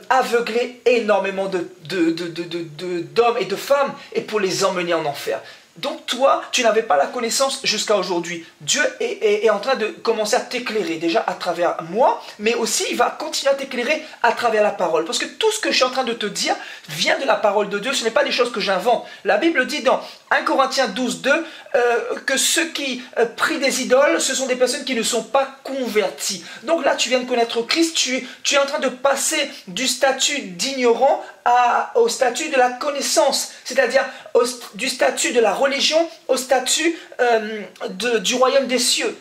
aveugler énormément d'hommes et de femmes et pour les emmener en enfer. Donc toi, tu n'avais pas la connaissance jusqu'à aujourd'hui. Dieu est en train de commencer à t'éclairer déjà à travers moi, mais aussi il va continuer à t'éclairer à travers la parole. Parce que tout ce que je suis en train de te dire vient de la parole de Dieu, ce n'est pas des choses que j'invente. La Bible dit dans 1 Corinthiens 12, 2 que ceux qui prient des idoles, ce sont des personnes qui ne sont pas converties. Donc là, tu viens de connaître Christ, tu es en train de passer du statut d'ignorant au statut de la connaissance, c'est-à-dire du statut de la religion au statut du royaume des cieux.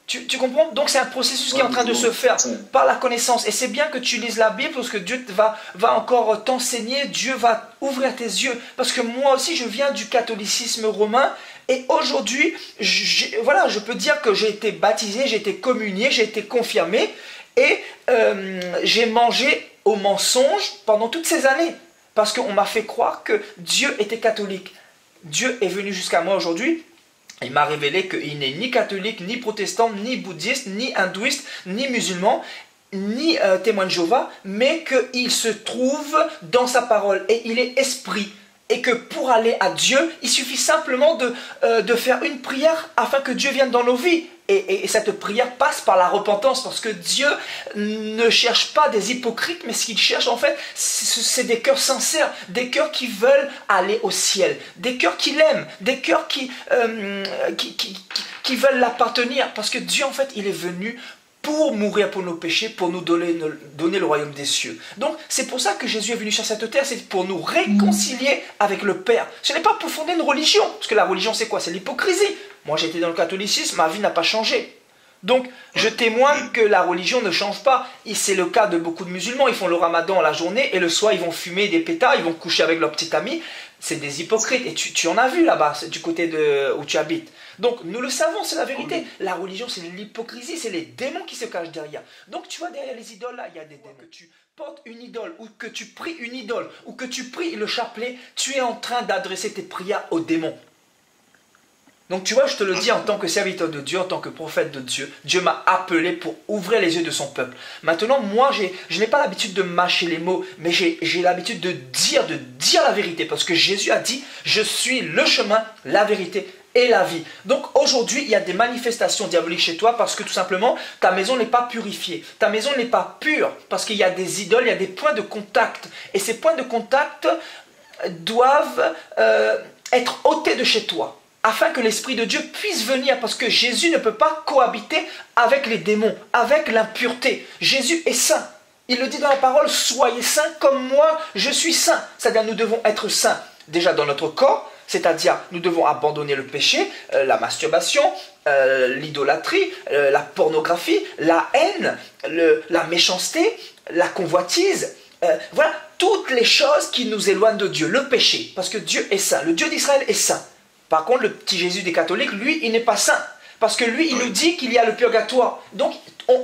Tu comprends? Donc c'est un processus qui est en train de se faire par la connaissance. Et c'est bien que tu lises la Bible parce que Dieu va encore t'enseigner, Dieu va ouvrir tes yeux. Parce que moi aussi je viens du catholicisme romain et aujourd'hui, voilà, je peux dire que j'ai été baptisé, j'ai été communié, j'ai été confirmé et j'ai mangé au mensonge pendant toutes ces années. Parce qu'on m'a fait croire que Dieu était catholique. Dieu est venu jusqu'à moi aujourd'hui. Il m'a révélé qu'il n'est ni catholique, ni protestant, ni bouddhiste, ni hindouiste, ni musulman, ni témoin de Jéhovah, mais qu'il se trouve dans sa parole et il est esprit. Et que pour aller à Dieu, il suffit simplement de faire une prière afin que Dieu vienne dans nos vies. Et cette prière passe par la repentance parce que Dieu ne cherche pas des hypocrites, mais ce qu'il cherche en fait, c'est des cœurs sincères, des cœurs qui veulent aller au ciel, des cœurs qui l'aiment, des cœurs qui veulent l'appartenir. Parce que Dieu en fait, il est venu pour mourir pour nos péchés, pour nous donner le royaume des cieux. Donc c'est pour ça que Jésus est venu sur cette terre, c'est pour nous réconcilier avec le Père. Ce n'est pas pour fonder une religion, parce que la religion c'est quoi? C'est l'hypocrisie. Moi j'étais dans le catholicisme, ma vie n'a pas changé. Donc je témoigne que la religion ne change pas. Et c'est le cas de beaucoup de musulmans, ils font le ramadan la journée et le soir ils vont fumer des pétards, ils vont coucher avec leur petit ami. C'est des hypocrites et tu en as vu là-bas, du côté où tu habites. Donc nous le savons, c'est la vérité. La religion c'est l'hypocrisie, c'est les démons qui se cachent derrière. Donc tu vois derrière les idoles là, il y a des démons. Que tu portes une idole ou que tu pries une idole ou que tu pries le chapelet, tu es en train d'adresser tes prières aux démons. Donc tu vois, je te le dis en tant que serviteur de Dieu, en tant que prophète de Dieu, Dieu m'a appelé pour ouvrir les yeux de son peuple. Maintenant, moi, je n'ai pas l'habitude de mâcher les mots, mais j'ai l'habitude de dire la vérité. Parce que Jésus a dit, je suis le chemin, la vérité et la vie. Donc aujourd'hui, il y a des manifestations diaboliques chez toi parce que tout simplement, ta maison n'est pas purifiée. Ta maison n'est pas pure parce qu'il y a des idoles, il y a des points de contact. Et ces points de contact doivent être ôtés de chez toi, afin que l'Esprit de Dieu puisse venir, parce que Jésus ne peut pas cohabiter avec les démons, avec l'impureté. Jésus est saint. Il le dit dans la parole, soyez saints comme moi, je suis saint. C'est-à-dire nous devons être saints déjà dans notre corps, c'est-à-dire nous devons abandonner le péché, la masturbation, l'idolâtrie, la pornographie, la haine, la méchanceté, la convoitise. Voilà, toutes les choses qui nous éloignent de Dieu, le péché, parce que Dieu est saint, le Dieu d'Israël est saint. Par contre, le petit Jésus des catholiques, lui, il n'est pas saint. Parce que lui, il nous dit qu'il y a le purgatoire. Donc,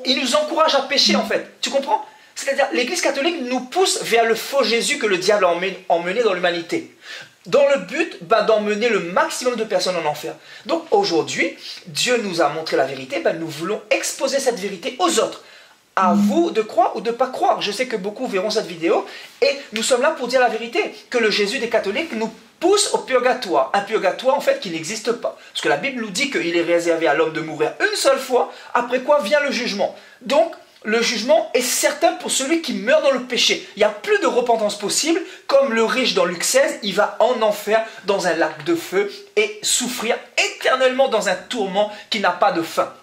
il nous encourage à pécher, en fait. Tu comprends? C'est-à-dire, l'Église catholique nous pousse vers le faux Jésus que le diable a emmené dans l'humanité. Dans le but d'emmener le maximum de personnes en enfer. Donc, aujourd'hui, Dieu nous a montré la vérité. Nous voulons exposer cette vérité aux autres. À vous de croire ou de ne pas croire. Je sais que beaucoup verront cette vidéo. Et nous sommes là pour dire la vérité. Que le Jésus des catholiques nous pousse au purgatoire. Un purgatoire en fait qui n'existe pas. Parce que la Bible nous dit qu'il est réservé à l'homme de mourir une seule fois, après quoi vient le jugement. Donc le jugement est certain pour celui qui meurt dans le péché. Il n'y a plus de repentance possible, comme le riche dans Luc 16, il va en enfer dans un lac de feu et souffrir éternellement dans un tourment qui n'a pas de fin.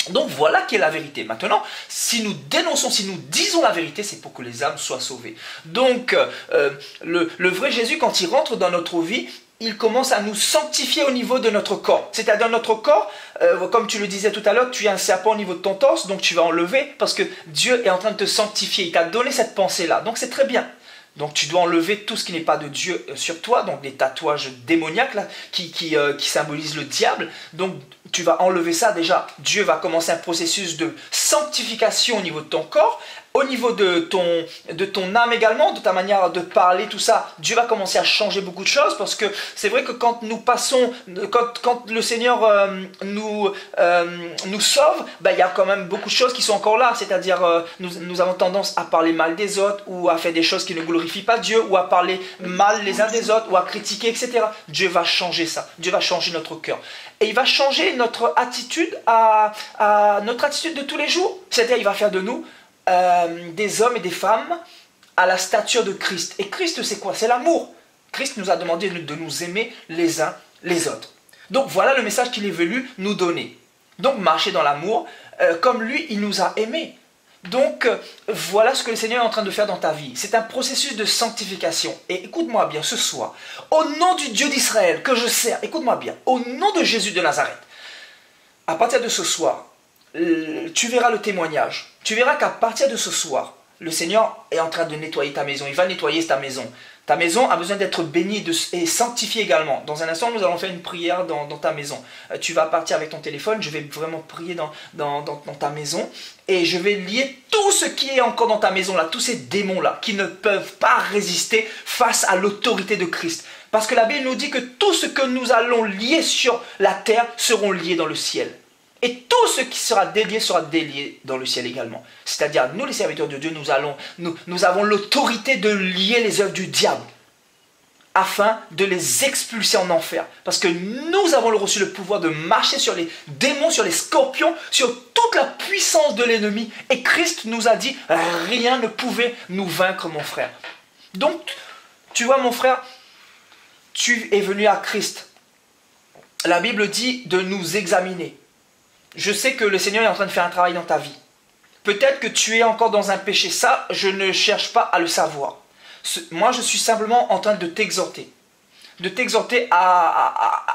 Donc voilà qui est la vérité. Maintenant, si nous dénonçons, si nous disons la vérité, c'est pour que les âmes soient sauvées. Donc, le vrai Jésus, quand il rentre dans notre vie, il commence à nous sanctifier au niveau de notre corps. C'est-à-dire notre corps, comme tu le disais tout à l'heure, tu as un serpent au niveau de ton torse, donc tu vas enlever parce que Dieu est en train de te sanctifier. Il t'a donné cette pensée-là. Donc c'est très bien. Donc tu dois enlever tout ce qui n'est pas de Dieu sur toi, donc des tatouages démoniaques là, qui symbolisent le diable. Donc tu vas enlever ça déjà. Dieu va commencer un processus de sanctification au niveau de ton corps. au niveau de ton âme également, de ta manière de parler, tout ça, Dieu va commencer à changer beaucoup de choses, parce que c'est vrai que quand nous passons, quand le Seigneur nous sauve, ben, il y a quand même beaucoup de choses qui sont encore là, c'est-à-dire nous avons tendance à parler mal des autres, ou à faire des choses qui ne glorifient pas Dieu, ou à parler mal les uns des autres, ou à critiquer, etc. Dieu va changer ça, Dieu va changer notre cœur. Et il va changer notre attitude notre attitude de tous les jours. C'est-à-dire, il va faire de nous des hommes et des femmes à la stature de Christ. Et Christ, c'est quoi? C'est l'amour. Christ nous a demandé de nous aimer les uns les autres. Donc voilà le message qu'il est venu nous donner. Donc marcher dans l'amour, comme lui, il nous a aimés. Donc voilà ce que le Seigneur est en train de faire dans ta vie. C'est un processus de sanctification. Et écoute-moi bien ce soir, au nom du Dieu d'Israël que je sers, écoute-moi bien, au nom de Jésus de Nazareth, à partir de ce soir, tu verras le témoignage. Tu verras qu'à partir de ce soir, le Seigneur est en train de nettoyer ta maison. Il va nettoyer ta maison. Ta maison a besoin d'être bénie et sanctifiée également. Dans un instant, nous allons faire une prière dans ta maison. Tu vas partir avec ton téléphone. Je vais vraiment prier dans ta maison. Et je vais lier tout ce qui est encore dans ta maison, là, tous ces démons-là, qui ne peuvent pas résister face à l'autorité de Christ. Parce que la Bible nous dit que tout ce que nous allons lier sur la terre seront liés dans le ciel. Et tout ce qui sera délié dans le ciel également. C'est-à-dire, nous les serviteurs de Dieu, nous avons l'autorité de lier les œuvres du diable afin de les expulser en enfer. Parce que nous avons reçu le pouvoir de marcher sur les démons, sur les scorpions, sur toute la puissance de l'ennemi. Et Christ nous a dit, rien ne pouvait nous vaincre, mon frère. Donc, tu vois, mon frère, tu es venu à Christ. La Bible dit de nous examiner. Je sais que le Seigneur est en train de faire un travail dans ta vie. Peut-être que tu es encore dans un péché. Ça, je ne cherche pas à le savoir. Moi, je suis simplement en train de t'exhorter. De t'exhorter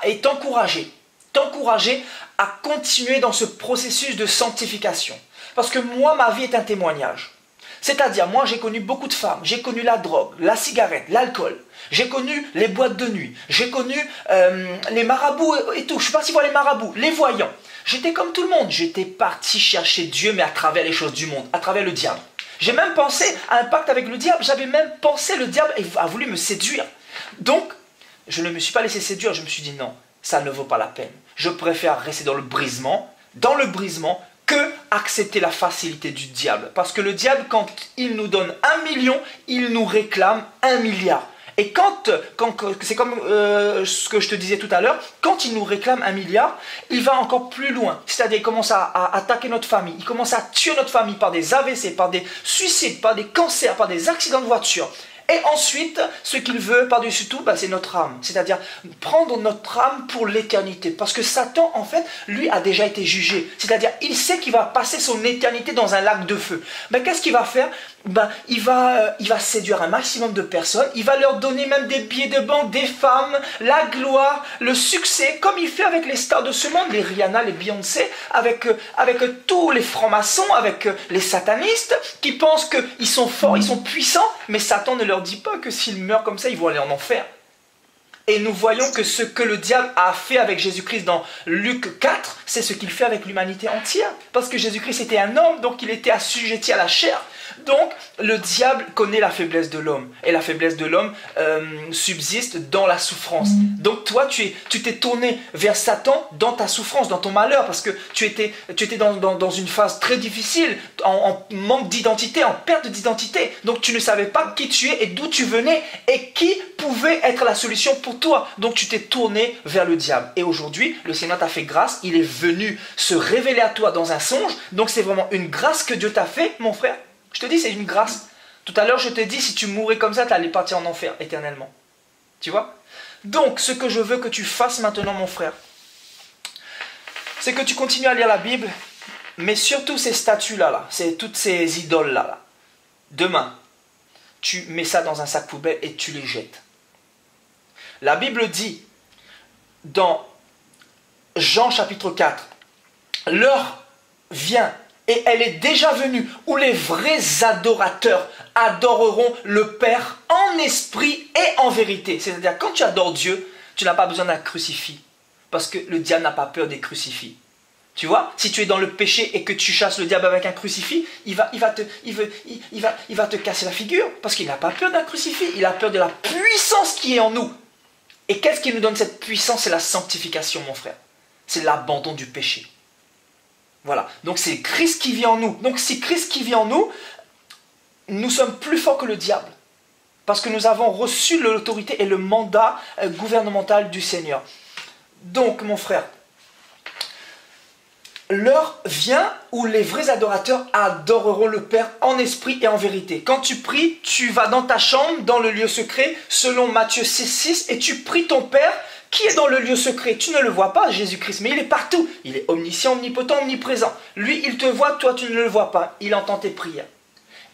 et t'encourager. T'encourager à continuer dans ce processus de sanctification. Parce que moi, ma vie est un témoignage. C'est-à-dire, moi, j'ai connu beaucoup de femmes. J'ai connu la drogue, la cigarette, l'alcool. J'ai connu les boîtes de nuit. J'ai connu les marabouts et tout. Je ne sais pas si vous voyez les marabouts, les voyants. J'étais comme tout le monde. J'étais parti chercher Dieu, mais à travers les choses du monde, à travers le diable. J'ai même pensé à un pacte avec le diable. J'avais même pensé, le diable a voulu me séduire. Donc, je ne me suis pas laissé séduire. Je me suis dit non, ça ne vaut pas la peine. Je préfère rester dans le brisement, que accepter la facilité du diable. Parce que le diable, quand il nous donne 1 million, il nous réclame 1 milliard. Et c'est comme ce que je te disais tout à l'heure, quand il nous réclame 1 milliard, il va encore plus loin. C'est-à-dire il commence à attaquer notre famille, il commence à tuer notre famille par des AVC, par des suicides, par des cancers, par des accidents de voiture. Et ensuite, ce qu'il veut par-dessus tout, c'est notre âme. C'est-à-dire prendre notre âme pour l'éternité. Parce que Satan, en fait, lui a déjà été jugé. C'est-à-dire, il sait qu'il va passer son éternité dans un lac de feu. Mais qu'est-ce qu'il va faire? Il va séduire un maximum de personnes. Il va leur donner même des billets de banque, des femmes, la gloire, le succès, comme il fait avec les stars de ce monde, les Rihanna, les Beyoncé, avec tous les francs-maçons, avec les satanistes, qui pensent qu'ils sont forts, ils sont puissants, mais Satan ne leur dit pas que s'ils meurent comme ça, ils vont aller en enfer. Et nous voyons que ce que le diable a fait avec Jésus-Christ dans Luc 4, c'est ce qu'il fait avec l'humanité entière. Parce que Jésus-Christ était un homme, donc il était assujetti à la chair. Donc le diable connaît la faiblesse de l'homme. Et la faiblesse de l'homme subsiste dans la souffrance. Donc toi, tu t'es tourné vers Satan dans ta souffrance, dans ton malheur. Parce que tu étais dans une phase très difficile, en manque d'identité, en perte d'identité. Donc tu ne savais pas qui tu es et d'où tu venais. Et qui pouvait être la solution pour toi. Donc tu t'es tourné vers le diable. Et aujourd'hui, le Seigneur t'a fait grâce. Il est venu se révéler à toi dans un songe. Donc c'est vraiment une grâce que Dieu t'a fait, mon frère. Je te dis, c'est une grâce. Tout à l'heure, je t'ai dit, si tu mourais comme ça, tu allais partir en enfer éternellement. Tu vois? Donc, ce que je veux que tu fasses maintenant, mon frère, c'est que tu continues à lire la Bible, mais surtout ces statues-là, c'est toutes ces idoles-là. Demain, tu mets ça dans un sac poubelle et tu les jettes. La Bible dit, dans Jean chapitre 4, l'heure vient, et elle est déjà venue, où les vrais adorateurs adoreront le Père en esprit et en vérité. C'est-à-dire, quand tu adores Dieu, tu n'as pas besoin d'un crucifix. Parce que le diable n'a pas peur des crucifix. Tu vois, si tu es dans le péché et que tu chasses le diable avec un crucifix, il va te casser la figure. Parce qu'il n'a pas peur d'un crucifix, il a peur de la puissance qui est en nous. Et qu'est-ce qui nous donne cette puissance? C'est la sanctification, mon frère. C'est l'abandon du péché. Voilà, donc c'est Christ qui vit en nous. Donc si Christ qui vit en nous, nous sommes plus forts que le diable. Parce que nous avons reçu l'autorité et le mandat gouvernemental du Seigneur. Donc, mon frère, l'heure vient où les vrais adorateurs adoreront le Père en esprit et en vérité. Quand tu pries, tu vas dans ta chambre, dans le lieu secret, selon Matthieu 6,6, et tu pries ton Père qui est dans le lieu secret. Tu ne le vois pas, Jésus-Christ, mais il est partout. Il est omniscient, omnipotent, omniprésent. Lui, il te voit, toi, tu ne le vois pas. Il entend tes prières.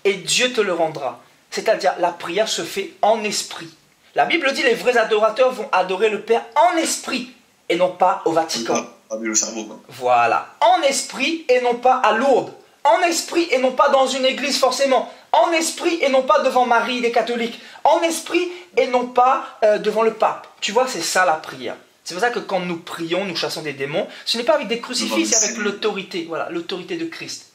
Et Dieu te le rendra. C'est-à-dire, la prière se fait en esprit. La Bible dit, les vrais adorateurs vont adorer le Père en esprit, et non pas au Vatican. Le cerveau, quoi. Voilà, en esprit et non pas à Lourdes, en esprit et non pas dans une église forcément, en esprit et non pas devant Marie les catholiques, en esprit et non pas devant le pape. Tu vois, c'est ça la prière. C'est pour ça que quand nous prions, nous chassons des démons, ce n'est pas avec des crucifix, c'est avec l'autorité, voilà, l'autorité de Christ.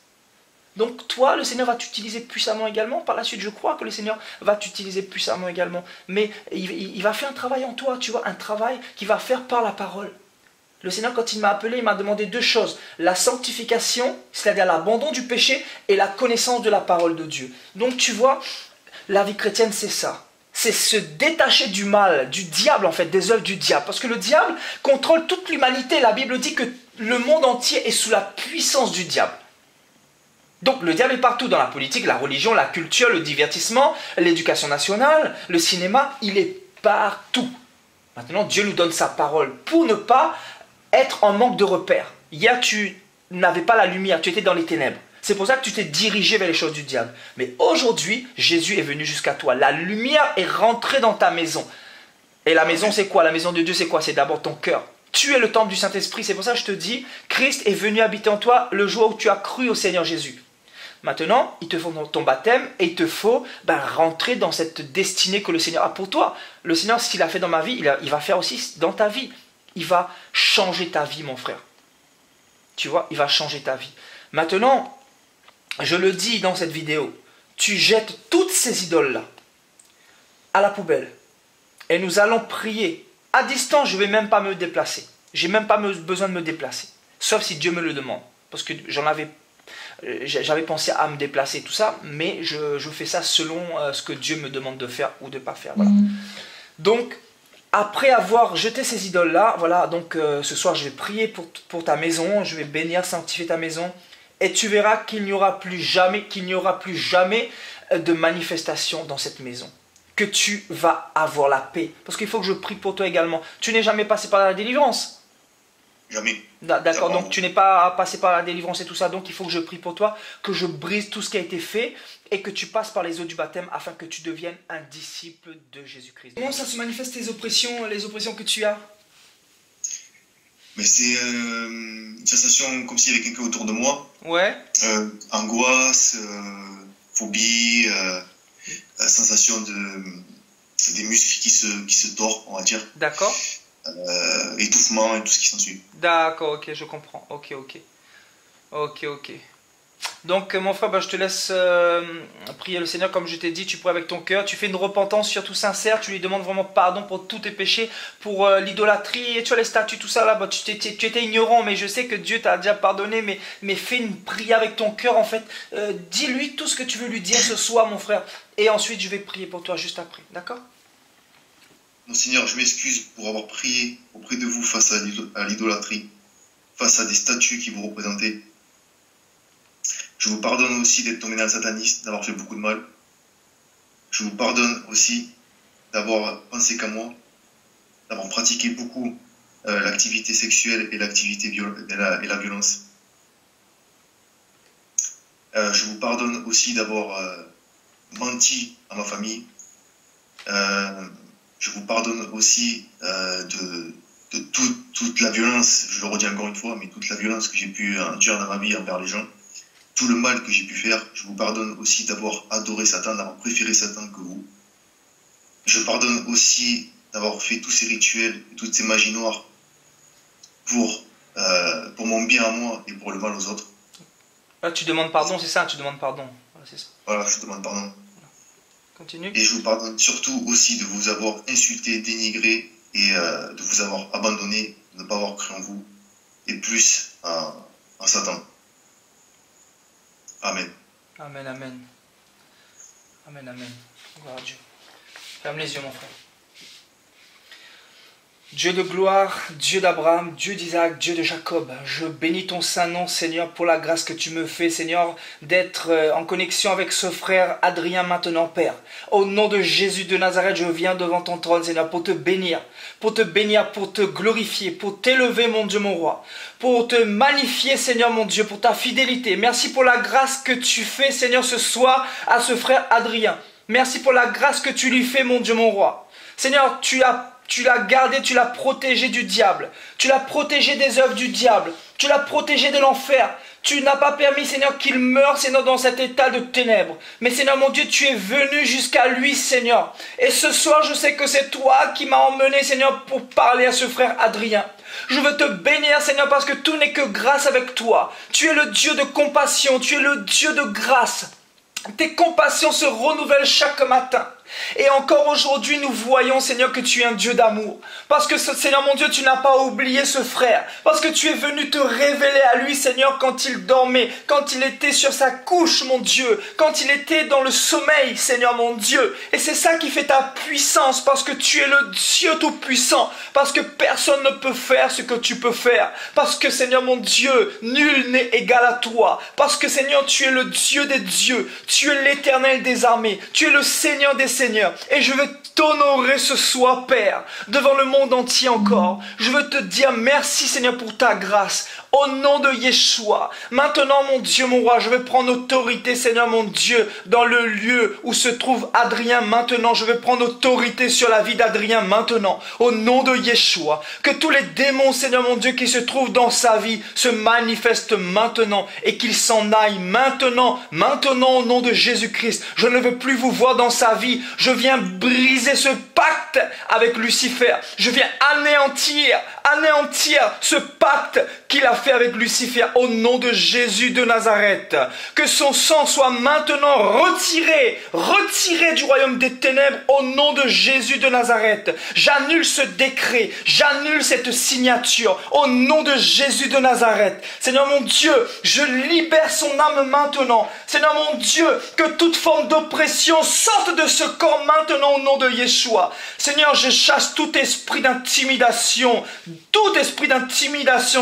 Donc toi, le Seigneur va t'utiliser puissamment également. Par la suite, je crois que le Seigneur va t'utiliser puissamment également. Mais il va faire un travail en toi, tu vois, un travail qu'il va faire par la parole. Le Seigneur, quand il m'a appelé, il m'a demandé deux choses. La sanctification, c'est-à-dire l'abandon du péché, et la connaissance de la parole de Dieu. Donc tu vois, la vie chrétienne, c'est ça. C'est se détacher du mal, du diable en fait, des œuvres du diable. Parce que le diable contrôle toute l'humanité. La Bible dit que le monde entier est sous la puissance du diable. Donc le diable est partout, dans la politique, la religion, la culture, le divertissement, l'éducation nationale, le cinéma, il est partout. Maintenant, Dieu nous donne sa parole pour ne pas être en manque de repères. Hier, tu n'avais pas la lumière, tu étais dans les ténèbres. C'est pour ça que tu t'es dirigé vers les choses du diable. Mais aujourd'hui, Jésus est venu jusqu'à toi. La lumière est rentrée dans ta maison. Et la maison, c'est quoi? La maison de Dieu, c'est quoi? C'est d'abord ton cœur. Tu es le temple du Saint-Esprit. C'est pour ça que je te dis, Christ est venu habiter en toi le jour où tu as cru au Seigneur Jésus. Maintenant, il te faut ton baptême et il te faut rentrer dans cette destinée que le Seigneur a pour toi. Le Seigneur, ce qu'il a fait dans ma vie, il va faire aussi dans ta vie. Il va changer ta vie, mon frère. Tu vois, il va changer ta vie. Maintenant, je le dis dans cette vidéo, tu jettes toutes ces idoles-là à la poubelle. Et nous allons prier. À distance, je ne vais même pas me déplacer. Je n'ai même pas besoin de me déplacer. Sauf si Dieu me le demande. Parce que j'avais pensé à me déplacer, tout ça, mais je fais ça selon ce que Dieu me demande de faire ou de ne pas faire. Voilà. Donc, après avoir jeté ces idoles-là, voilà, donc ce soir je vais prier pour ta maison, je vais bénir, sanctifier ta maison, et tu verras qu'il n'y aura plus jamais de manifestation dans cette maison. Que tu vas avoir la paix. Parce qu'il faut que je prie pour toi également. Tu n'es jamais passé par la délivrance? Jamais. D'accord, donc tu n'es pas passé par la délivrance et tout ça, donc il faut que je prie pour toi, que je brise tout ce qui a été fait et que tu passes par les eaux du baptême afin que tu deviennes un disciple de Jésus-Christ. Comment ça se manifeste les oppressions que tu as? Mais c'est une sensation comme s'il y avait quelqu'un autour de moi. Ouais. Angoisse, phobie, sensation des muscles qui se tordent, on va dire. D'accord. Étouffement et tout ce qui s'ensuit. D'accord, ok, je comprends. Ok. Donc mon frère, je te laisse prier le Seigneur comme je t'ai dit, tu pries avec ton cœur, tu fais une repentance surtout sincère, tu lui demandes vraiment pardon pour tous tes péchés, pour l'idolâtrie, et tu as les statues, tout ça là-bas, tu étais ignorant, mais je sais que Dieu t'a déjà pardonné, mais fais une prière avec ton cœur en fait, dis-lui tout ce que tu veux lui dire ce soir mon frère, et ensuite je vais prier pour toi juste après, d'accord? Mon Seigneur, je m'excuse pour avoir prié auprès de vous face à l'idolâtrie, face à des statues qui vous représentaient. Je vous pardonne aussi d'être tombé dans le satanisme, d'avoir fait beaucoup de mal. Je vous pardonne aussi d'avoir pensé qu'à moi, d'avoir pratiqué beaucoup l'activité sexuelle et la violence. Je vous pardonne aussi d'avoir menti à ma famille. Je vous pardonne aussi de toute la violence, je le redis encore une fois, mais toute la violence que j'ai pu endurer dans ma vie envers les gens. Tout le mal que j'ai pu faire, je vous pardonne aussi d'avoir adoré Satan, d'avoir préféré Satan que vous. Je pardonne aussi d'avoir fait tous ces rituels et toutes ces magies noires pour pour mon bien à moi et pour le mal aux autres. Ah, tu demandes pardon, c'est ça, tu demandes pardon. Voilà, c'est ça. Voilà, je demande pardon. Continue. Et je vous pardonne surtout aussi de vous avoir insulté, dénigré et de vous avoir abandonné, de ne pas avoir cru en vous et plus en Satan. Amen. Amen, amen. Amen, amen. Gloire à Dieu. Ferme les yeux, mon frère. Dieu de gloire, Dieu d'Abraham, Dieu d'Isaac, Dieu de Jacob, je bénis ton saint nom, Seigneur, pour la grâce que tu me fais, Seigneur, d'être en connexion avec ce frère Adrien maintenant, Père. Au nom de Jésus de Nazareth, je viens devant ton trône, Seigneur, pour te bénir, pour te glorifier, pour t'élever, mon Dieu, mon roi, pour te magnifier, Seigneur, mon Dieu, pour ta fidélité. Merci pour la grâce que tu fais, Seigneur, ce soir à ce frère Adrien. Merci pour la grâce que tu lui fais, mon Dieu, mon roi. Seigneur, tu l'as gardé, tu l'as protégé du diable. Tu l'as protégé des œuvres du diable. Tu l'as protégé de l'enfer. Tu n'as pas permis, Seigneur, qu'il meure, Seigneur, dans cet état de ténèbres. Mais, Seigneur, mon Dieu, tu es venu jusqu'à lui, Seigneur. Et ce soir, je sais que c'est toi qui m'as emmené, Seigneur, pour parler à ce frère Adrien. Je veux te bénir, Seigneur, parce que tout n'est que grâce avec toi. Tu es le Dieu de compassion. Tu es le Dieu de grâce. Tes compassions se renouvellent chaque matin. Et encore aujourd'hui, nous voyons, Seigneur, que tu es un Dieu d'amour. Parce que, Seigneur mon Dieu, tu n'as pas oublié ce frère. Parce que tu es venu te révéler à lui, Seigneur, quand il dormait, quand il était sur sa couche, mon Dieu, quand il était dans le sommeil, Seigneur mon Dieu. Et c'est ça qui fait ta puissance, parce que tu es le Dieu tout-puissant. Parce que personne ne peut faire ce que tu peux faire. Parce que, Seigneur mon Dieu, nul n'est égal à toi. Parce que, Seigneur, tu es le Dieu des dieux. Tu es l'Éternel des armées. Tu es le Seigneur des Seigneur, et je veux t'honorer ce soir, Père, devant le monde entier encore. Je veux te dire merci, Seigneur, pour ta grâce. Au nom de Yeshua. Maintenant, mon Dieu, mon roi, je vais prendre autorité, Seigneur, mon Dieu, dans le lieu où se trouve Adrien maintenant. Je vais prendre autorité sur la vie d'Adrien maintenant. Au nom de Yeshua. Que tous les démons, Seigneur, mon Dieu, qui se trouvent dans sa vie se manifestent maintenant et qu'ils s'en aillent maintenant. Maintenant, au nom de Jésus-Christ. Je ne veux plus vous voir dans sa vie. Je viens briser ce pacte avec Lucifer. Je viens anéantir ce pacte qu'il a fait avec Lucifer au nom de Jésus de Nazareth. Que son sang soit maintenant retiré du royaume des ténèbres au nom de Jésus de Nazareth. J'annule ce décret, j'annule cette signature au nom de Jésus de Nazareth. Seigneur mon Dieu, je libère son âme maintenant. Seigneur mon Dieu, que toute forme d'oppression sorte de ce corps maintenant au nom de Yeshua. Seigneur, je chasse tout esprit d'intimidation,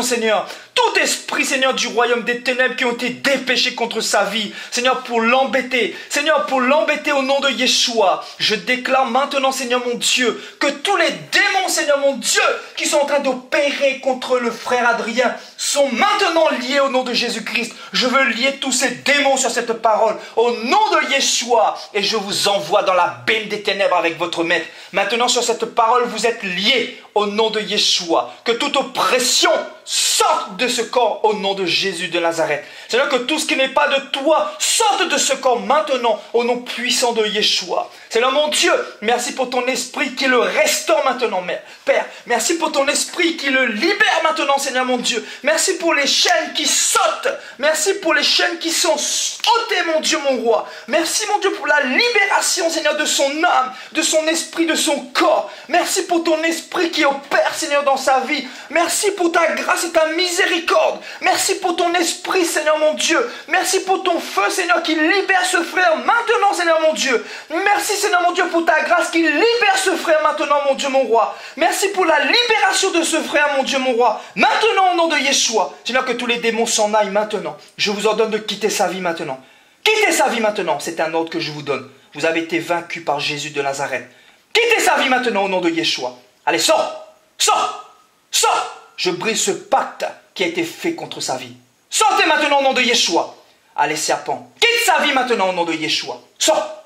Seigneur. Tout esprit, Seigneur, du royaume des ténèbres qui ont été dépêchés contre sa vie. Seigneur, pour l'embêter. Seigneur, pour l'embêter au nom de Yeshua. Je déclare maintenant, Seigneur mon Dieu, que tous les démons, Seigneur mon Dieu, qui sont en train d'opérer contre le frère Adrien, sont maintenant liés au nom de Jésus-Christ. Je veux lier tous ces démons sur cette parole, au nom de Yeshua. Et je vous envoie dans la benne des ténèbres avec votre maître. Maintenant, sur cette parole, vous êtes liés au nom de Yeshua. Que toute oppression sorte de ce corps au nom de Jésus de Nazareth. C'est-à-dire que tout ce qui n'est pas de toi sorte de ce corps maintenant au nom puissant de Yeshua. Seigneur mon Dieu, merci pour ton esprit qui le restaure maintenant, Père. Merci pour ton esprit qui le libère maintenant, Seigneur mon Dieu. Merci pour les chaînes qui sautent. Merci pour les chaînes qui sont ôtées, mon Dieu, mon roi. Merci, mon Dieu, pour la libération, Seigneur, de son âme, de son esprit, de son corps. Merci pour ton esprit qui opère, Seigneur, dans sa vie. Merci pour ta grâce et ta miséricorde. Merci pour ton esprit, Seigneur, mon Dieu. Merci pour ton feu, Seigneur, qui libère ce frère maintenant, Seigneur, mon Dieu. Merci, Seigneur, mon Dieu, pour ta grâce qui libère ce frère maintenant, mon Dieu, mon roi. Merci pour la libération de ce frère, mon Dieu, mon roi. Maintenant, au nom de Yeshua. Seigneur, que tous les démons s'en aillent maintenant. Je vous ordonne de quitter sa vie maintenant. Quittez sa vie maintenant. C'est un ordre que je vous donne. Vous avez été vaincu par Jésus de Nazareth. Quittez sa vie maintenant au nom de Yeshua. Allez, sors. Sors. Sors. Je brise ce pacte qui a été fait contre sa vie. Sortez maintenant au nom de Yeshua. Allez, serpent. Quitte sa vie maintenant au nom de Yeshua. Sors.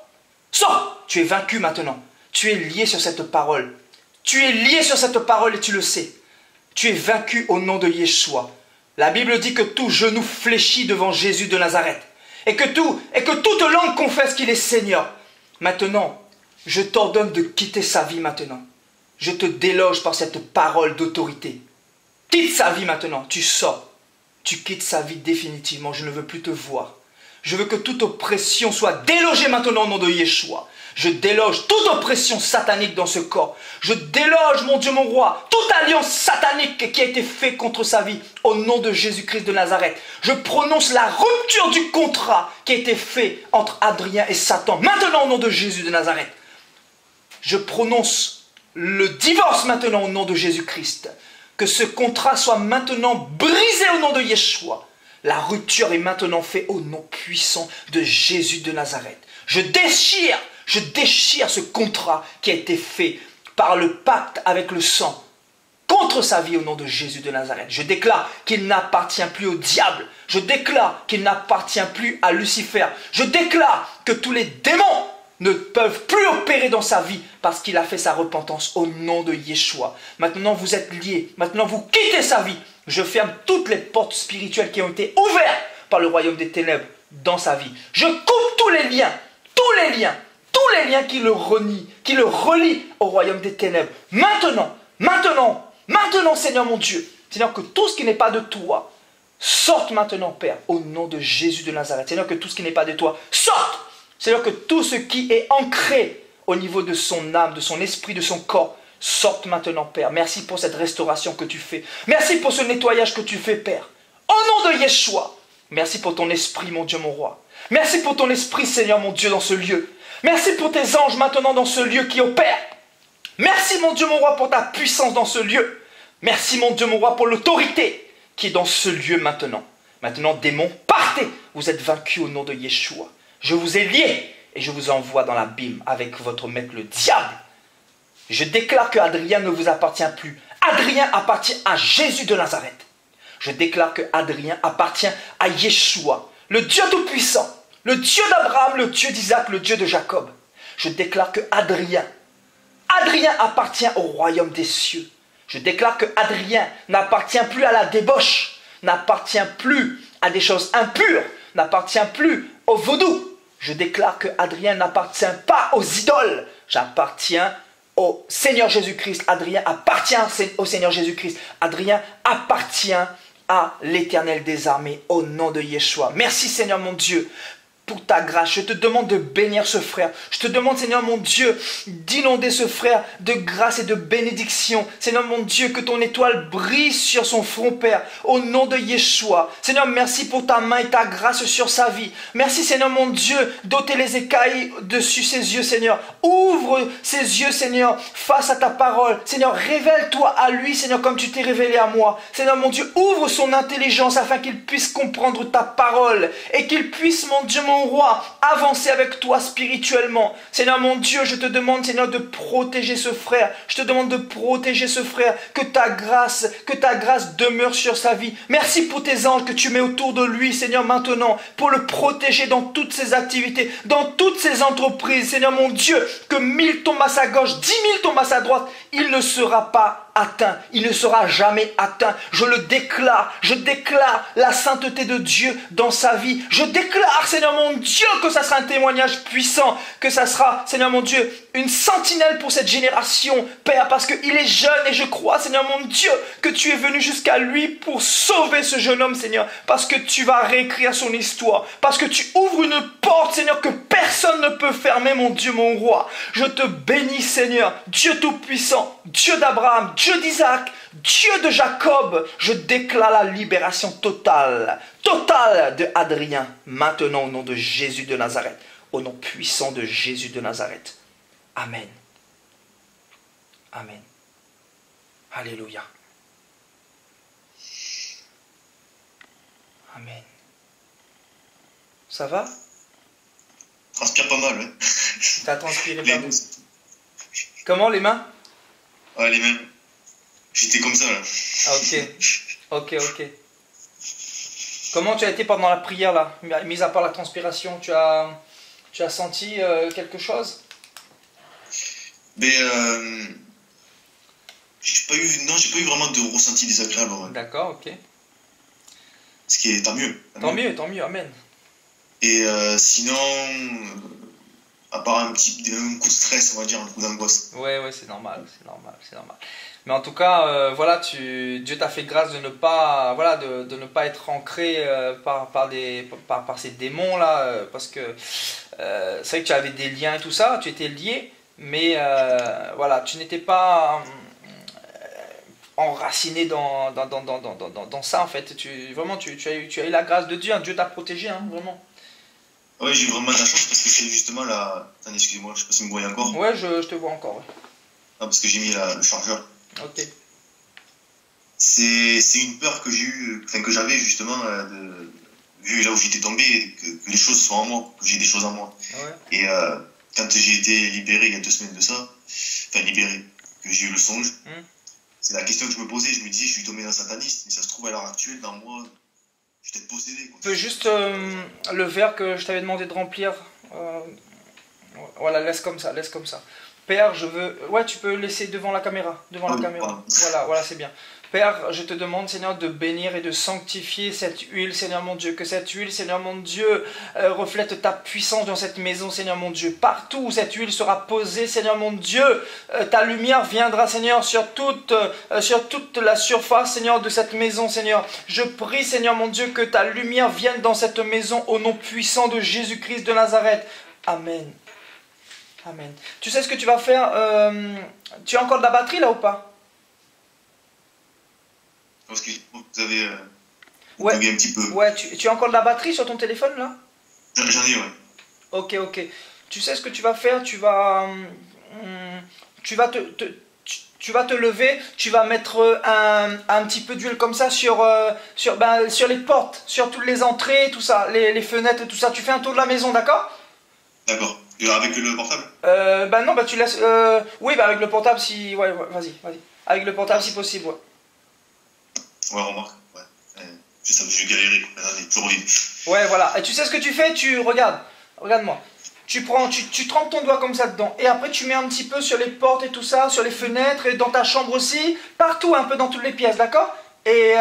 Sors. Tu es vaincu maintenant. Tu es lié sur cette parole. Tu es lié sur cette parole et tu le sais. Tu es vaincu au nom de Yeshua. La Bible dit que tout genou fléchit devant Jésus de Nazareth. Et que toute langue confesse qu'il est Seigneur. Maintenant, je t'ordonne de quitter sa vie maintenant. Je te déloge par cette parole d'autorité. Quitte sa vie maintenant, tu sors. Tu quittes sa vie définitivement, je ne veux plus te voir. Je veux que toute oppression soit délogée maintenant au nom de Yeshua. Je déloge toute oppression satanique dans ce corps. Je déloge, mon Dieu, mon roi, toute alliance satanique qui a été faite contre sa vie au nom de Jésus-Christ de Nazareth. Je prononce la rupture du contrat qui a été fait entre Adrien et Satan. Maintenant au nom de Jésus de Nazareth. Je prononce le divorce maintenant au nom de Jésus-Christ. Que ce contrat soit maintenant brisé au nom de Yeshua. La rupture est maintenant faite au nom puissant de Jésus de Nazareth. Je déchire ce contrat qui a été fait par le pacte avec le sang contre sa vie au nom de Jésus de Nazareth. Je déclare qu'il n'appartient plus au diable. Je déclare qu'il n'appartient plus à Lucifer. Je déclare que tous les démons ne peuvent plus opérer dans sa vie parce qu'il a fait sa repentance au nom de Yeshua. Maintenant, vous êtes liés. Maintenant, vous quittez sa vie. Je ferme toutes les portes spirituelles qui ont été ouvertes par le royaume des ténèbres dans sa vie. Je coupe tous les liens qui le renient, qui le relient au royaume des ténèbres. Maintenant, Seigneur mon Dieu. Seigneur, que tout ce qui n'est pas de toi sorte maintenant, Père, au nom de Jésus de Nazareth. Seigneur, que tout ce qui n'est pas de toi sorte. Seigneur, que tout ce qui est ancré au niveau de son âme, de son esprit, de son corps, sorte maintenant, Père. Merci pour cette restauration que tu fais. Merci pour ce nettoyage que tu fais, Père. Au nom de Yeshua. Merci pour ton esprit, mon Dieu, mon roi. Merci pour ton esprit, Seigneur, mon Dieu, dans ce lieu. Merci pour tes anges maintenant dans ce lieu qui opèrent. Merci, mon Dieu, mon roi, pour ta puissance dans ce lieu. Merci, mon Dieu, mon roi, pour l'autorité qui est dans ce lieu maintenant. Maintenant, démons, partez. Vous êtes vaincus au nom de Yeshua. Je vous ai liés et je vous envoie dans l'abîme avec votre maître, le diable. Je déclare que Adrien ne vous appartient plus. Adrien appartient à Jésus de Nazareth. Je déclare que Adrien appartient à Yeshua, le Dieu Tout-Puissant, le Dieu d'Abraham, le Dieu d'Isaac, le Dieu de Jacob. Je déclare que Adrien appartient au royaume des cieux. Je déclare que Adrien n'appartient plus à la débauche, n'appartient plus à des choses impures, n'appartient plus au vaudou. Je déclare que Adrien n'appartient pas aux idoles. J'appartiens au Seigneur Jésus-Christ. Adrien appartient au Seigneur Jésus-Christ. Adrien appartient à l'Éternel des armées au nom de Yeshua. Merci Seigneur mon Dieu pour ta grâce. Je te demande de bénir ce frère. Je te demande, Seigneur mon Dieu, d'inonder ce frère de grâce et de bénédiction. Seigneur mon Dieu, que ton étoile brille sur son front, Père, au nom de Yeshua. Seigneur, merci pour ta main et ta grâce sur sa vie. Merci, Seigneur mon Dieu, d'ôter les écailles dessus ses yeux, Seigneur. Ouvre ses yeux, Seigneur, face à ta parole. Seigneur, révèle-toi à lui, Seigneur, comme tu t'es révélé à moi. Seigneur mon Dieu, ouvre son intelligence afin qu'il puisse comprendre ta parole et qu'il puisse, mon Dieu, mon roi, avancer avec toi spirituellement. Seigneur mon Dieu, je te demande, Seigneur, de protéger ce frère. Je te demande de protéger ce frère, que ta grâce demeure sur sa vie. Merci pour tes anges que tu mets autour de lui, Seigneur, maintenant, pour le protéger dans toutes ses activités, dans toutes ses entreprises. Seigneur mon Dieu, que 1000 tombent à sa gauche, 10 000 tombent à sa droite, il ne sera pas atteint, il ne sera jamais atteint. Je le déclare, je déclare la sainteté de Dieu dans sa vie. Je déclare, Seigneur mon Dieu, que ça sera un témoignage puissant, que ça sera, Seigneur mon Dieu, une sentinelle pour cette génération, Père, parce qu'il est jeune et je crois, Seigneur mon Dieu, que tu es venu jusqu'à lui pour sauver ce jeune homme, Seigneur, parce que tu vas réécrire son histoire, parce que tu ouvres une porte, Seigneur, que personne ne peut fermer, mon Dieu, mon roi. Je te bénis, Seigneur, Dieu Tout-Puissant, Dieu d'Abraham, Dieu d'Isaac, Dieu de Jacob. Je déclare la libération totale de Adrien, maintenant au nom de Jésus de Nazareth, au nom puissant de Jésus de Nazareth. Amen. Amen. Alléluia. Amen. Ça va? Transpire pas mal, ouais. T'as transpiré pas mal. Comment, les mains? Ouais, les mains. J'étais comme ça, là. Ah, ok. Comment tu as été pendant la prière, là? Mis à part la transpiration, tu as senti quelque chose? Mais, j'ai pas eu vraiment de ressenti désagréable. Ouais. D'accord, ok. Ce qui est tant mieux. Tant mieux, amen. Et sinon, À part un coup de stress, on va dire, un coup d'angoisse. Ouais, c'est normal, c'est normal, c'est normal. Mais en tout cas, voilà, Dieu t'a fait grâce de ne pas, voilà, de ne pas être ancré par ces démons là, parce que c'est vrai que tu avais des liens et tout ça, tu étais lié, mais voilà, tu n'étais pas enraciné dans ça en fait. Vraiment, tu as eu la grâce de Dieu, hein. Dieu t'a protégé, hein, vraiment. Ouais, j'ai vraiment de la chance parce que c'est justement la. Attendez, excusez-moi, je sais pas si vous me voyez encore. Ouais, je te vois encore. Ouais. Ah, parce que j'ai mis le chargeur. Ok. C'est une peur que j'ai eue, enfin que j'avais justement, vu là où j'étais tombé, que les choses soient en moi, que j'ai des choses en moi. Ouais. Et quand j'ai été libéré il y a 2 semaines de ça, enfin libéré, que j'ai eu le songe, c'est la question que je me posais. Je me disais, je suis tombé dans un sataniste, mais ça se trouve à l'heure actuelle, dans moi, je suis peut-être possédé. Quoi. Tu peux juste le verre que je t'avais demandé de remplir. Voilà, laisse comme ça, laisse comme ça. Père, je veux... Ouais, tu peux laisser devant la caméra. Devant la caméra. Voilà, c'est bien. Père, je te demande, Seigneur, de bénir et de sanctifier cette huile, Seigneur mon Dieu. Que cette huile, Seigneur mon Dieu, reflète ta puissance dans cette maison, Seigneur mon Dieu. Partout où cette huile sera posée, Seigneur mon Dieu, ta lumière viendra, Seigneur, sur toute la surface, Seigneur, de cette maison, Seigneur. Je prie, Seigneur mon Dieu, que ta lumière vienne dans cette maison au nom puissant de Jésus-Christ de Nazareth. Amen. Amen. Tu sais ce que tu vas faire tu as encore de la batterie là ou pas? Parce que vous avez ouais. un petit peu. Ouais, tu as encore de la batterie sur ton téléphone là? J'en ai, ouais. Ok. Tu sais ce que tu vas faire? Tu vas te lever, tu vas mettre un petit peu d'huile comme ça sur les portes, sur toutes les entrées, tout ça, les fenêtres et tout ça. Tu fais un tour de la maison, d'accord? D'accord. Et avec le portable? Non, tu laisses... Oui, avec le portable si... Ouais, vas-y. Avec le portable si possible, ouais. Ouais, remarque. Ouais. Je sais que je vais galérer. Allez, je reviens. Ouais, voilà. Et tu sais ce que tu fais? Regarde-moi. Tu trempes ton doigt comme ça dedans. Et après, tu mets un petit peu sur les portes et tout ça, sur les fenêtres, et dans ta chambre aussi. Partout, un peu dans toutes les pièces, d'accord? Et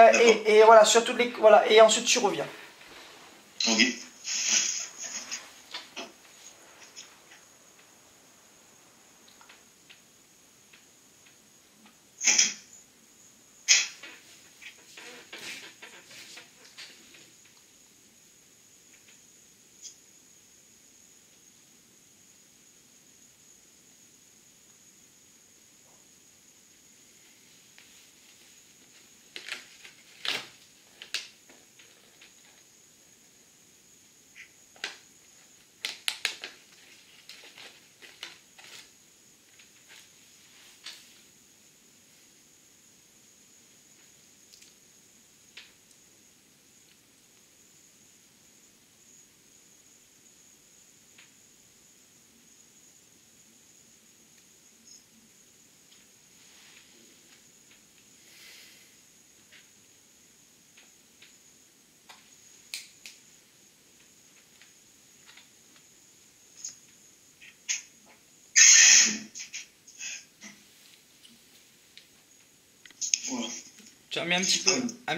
voilà, sur toutes les... Voilà. Et ensuite, tu reviens. Ok. Voilà. Tu as mis un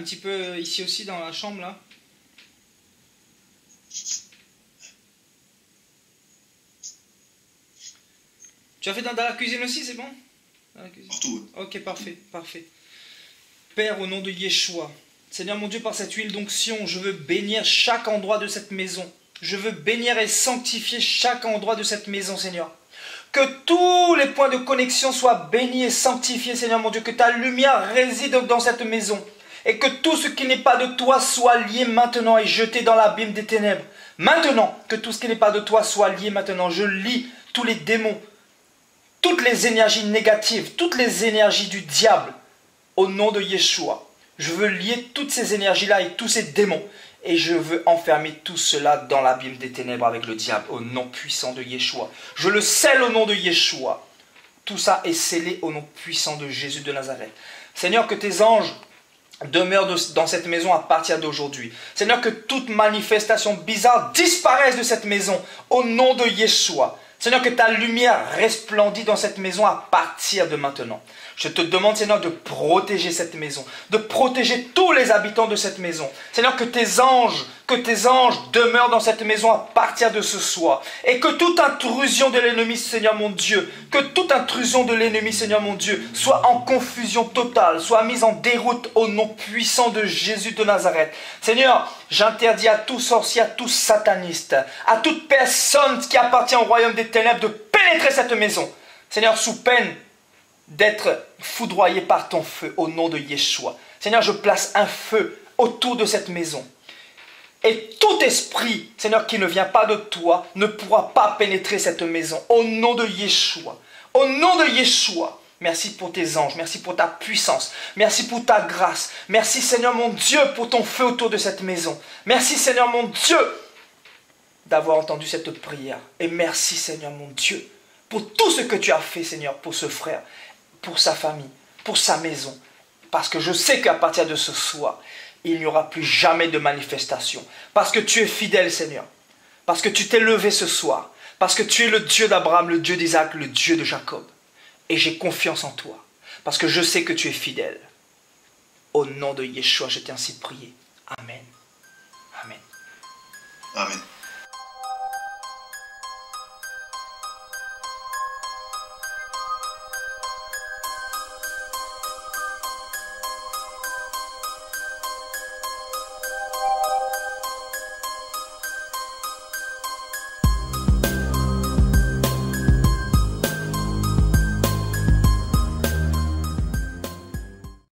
petit peu ici aussi dans la chambre là. Tu as fait dans la cuisine aussi, c'est bon? Partout. Ok, parfait. Père, au nom de Yeshua, Seigneur mon Dieu, par cette huile d'onction, je veux bénir chaque endroit de cette maison. Je veux bénir et sanctifier chaque endroit de cette maison, Seigneur. Que tous les points de connexion soient bénis et sanctifiés, Seigneur mon Dieu. Que ta lumière réside dans cette maison. Et que tout ce qui n'est pas de toi soit lié maintenant et jeté dans l'abîme des ténèbres. Maintenant, que tout ce qui n'est pas de toi soit lié maintenant. Je lie tous les démons, toutes les énergies négatives, toutes les énergies du diable, au nom de Yeshua. Je veux lier toutes ces énergies-là et tous ces démons. Et je veux enfermer tout cela dans l'abîme des ténèbres avec le diable, au nom puissant de Yeshua. Je le scelle au nom de Yeshua. Tout ça est scellé au nom puissant de Jésus de Nazareth. Seigneur, que tes anges demeurent dans cette maison à partir d'aujourd'hui. Seigneur, que toute manifestation bizarre disparaisse de cette maison, au nom de Yeshua. Seigneur, que ta lumière resplendit dans cette maison à partir de maintenant. Je te demande, Seigneur, de protéger cette maison, de protéger tous les habitants de cette maison. Seigneur, que tes anges demeurent dans cette maison à partir de ce soir. Et que toute intrusion de l'ennemi, Seigneur mon Dieu, Seigneur mon Dieu, soit en confusion totale, soit mise en déroute au nom puissant de Jésus de Nazareth. Seigneur, j'interdis à tout sorcier, à tout sataniste, à toute personne qui appartient au royaume des ténèbres de pénétrer cette maison. Seigneur, sous peine d'être foudroyé par ton feu au nom de Yeshua. Seigneur, je place un feu autour de cette maison. Et tout esprit, Seigneur, qui ne vient pas de toi, ne pourra pas pénétrer cette maison. Au nom de Yeshua. Au nom de Yeshua. Merci pour tes anges. Merci pour ta puissance. Merci pour ta grâce. Merci, Seigneur mon Dieu, pour ton feu autour de cette maison. Merci, Seigneur mon Dieu, d'avoir entendu cette prière. Et merci, Seigneur mon Dieu, pour tout ce que tu as fait, Seigneur, pour ce frère, pour sa famille, pour sa maison. Parce que je sais qu'à partir de ce soir, il n'y aura plus jamais de manifestation. Parce que tu es fidèle, Seigneur. Parce que tu t'es levé ce soir. Parce que tu es le Dieu d'Abraham, le Dieu d'Isaac, le Dieu de Jacob. Et j'ai confiance en toi. Parce que je sais que tu es fidèle. Au nom de Yeshua, je t'ai ainsi prié. Amen. Amen. Amen.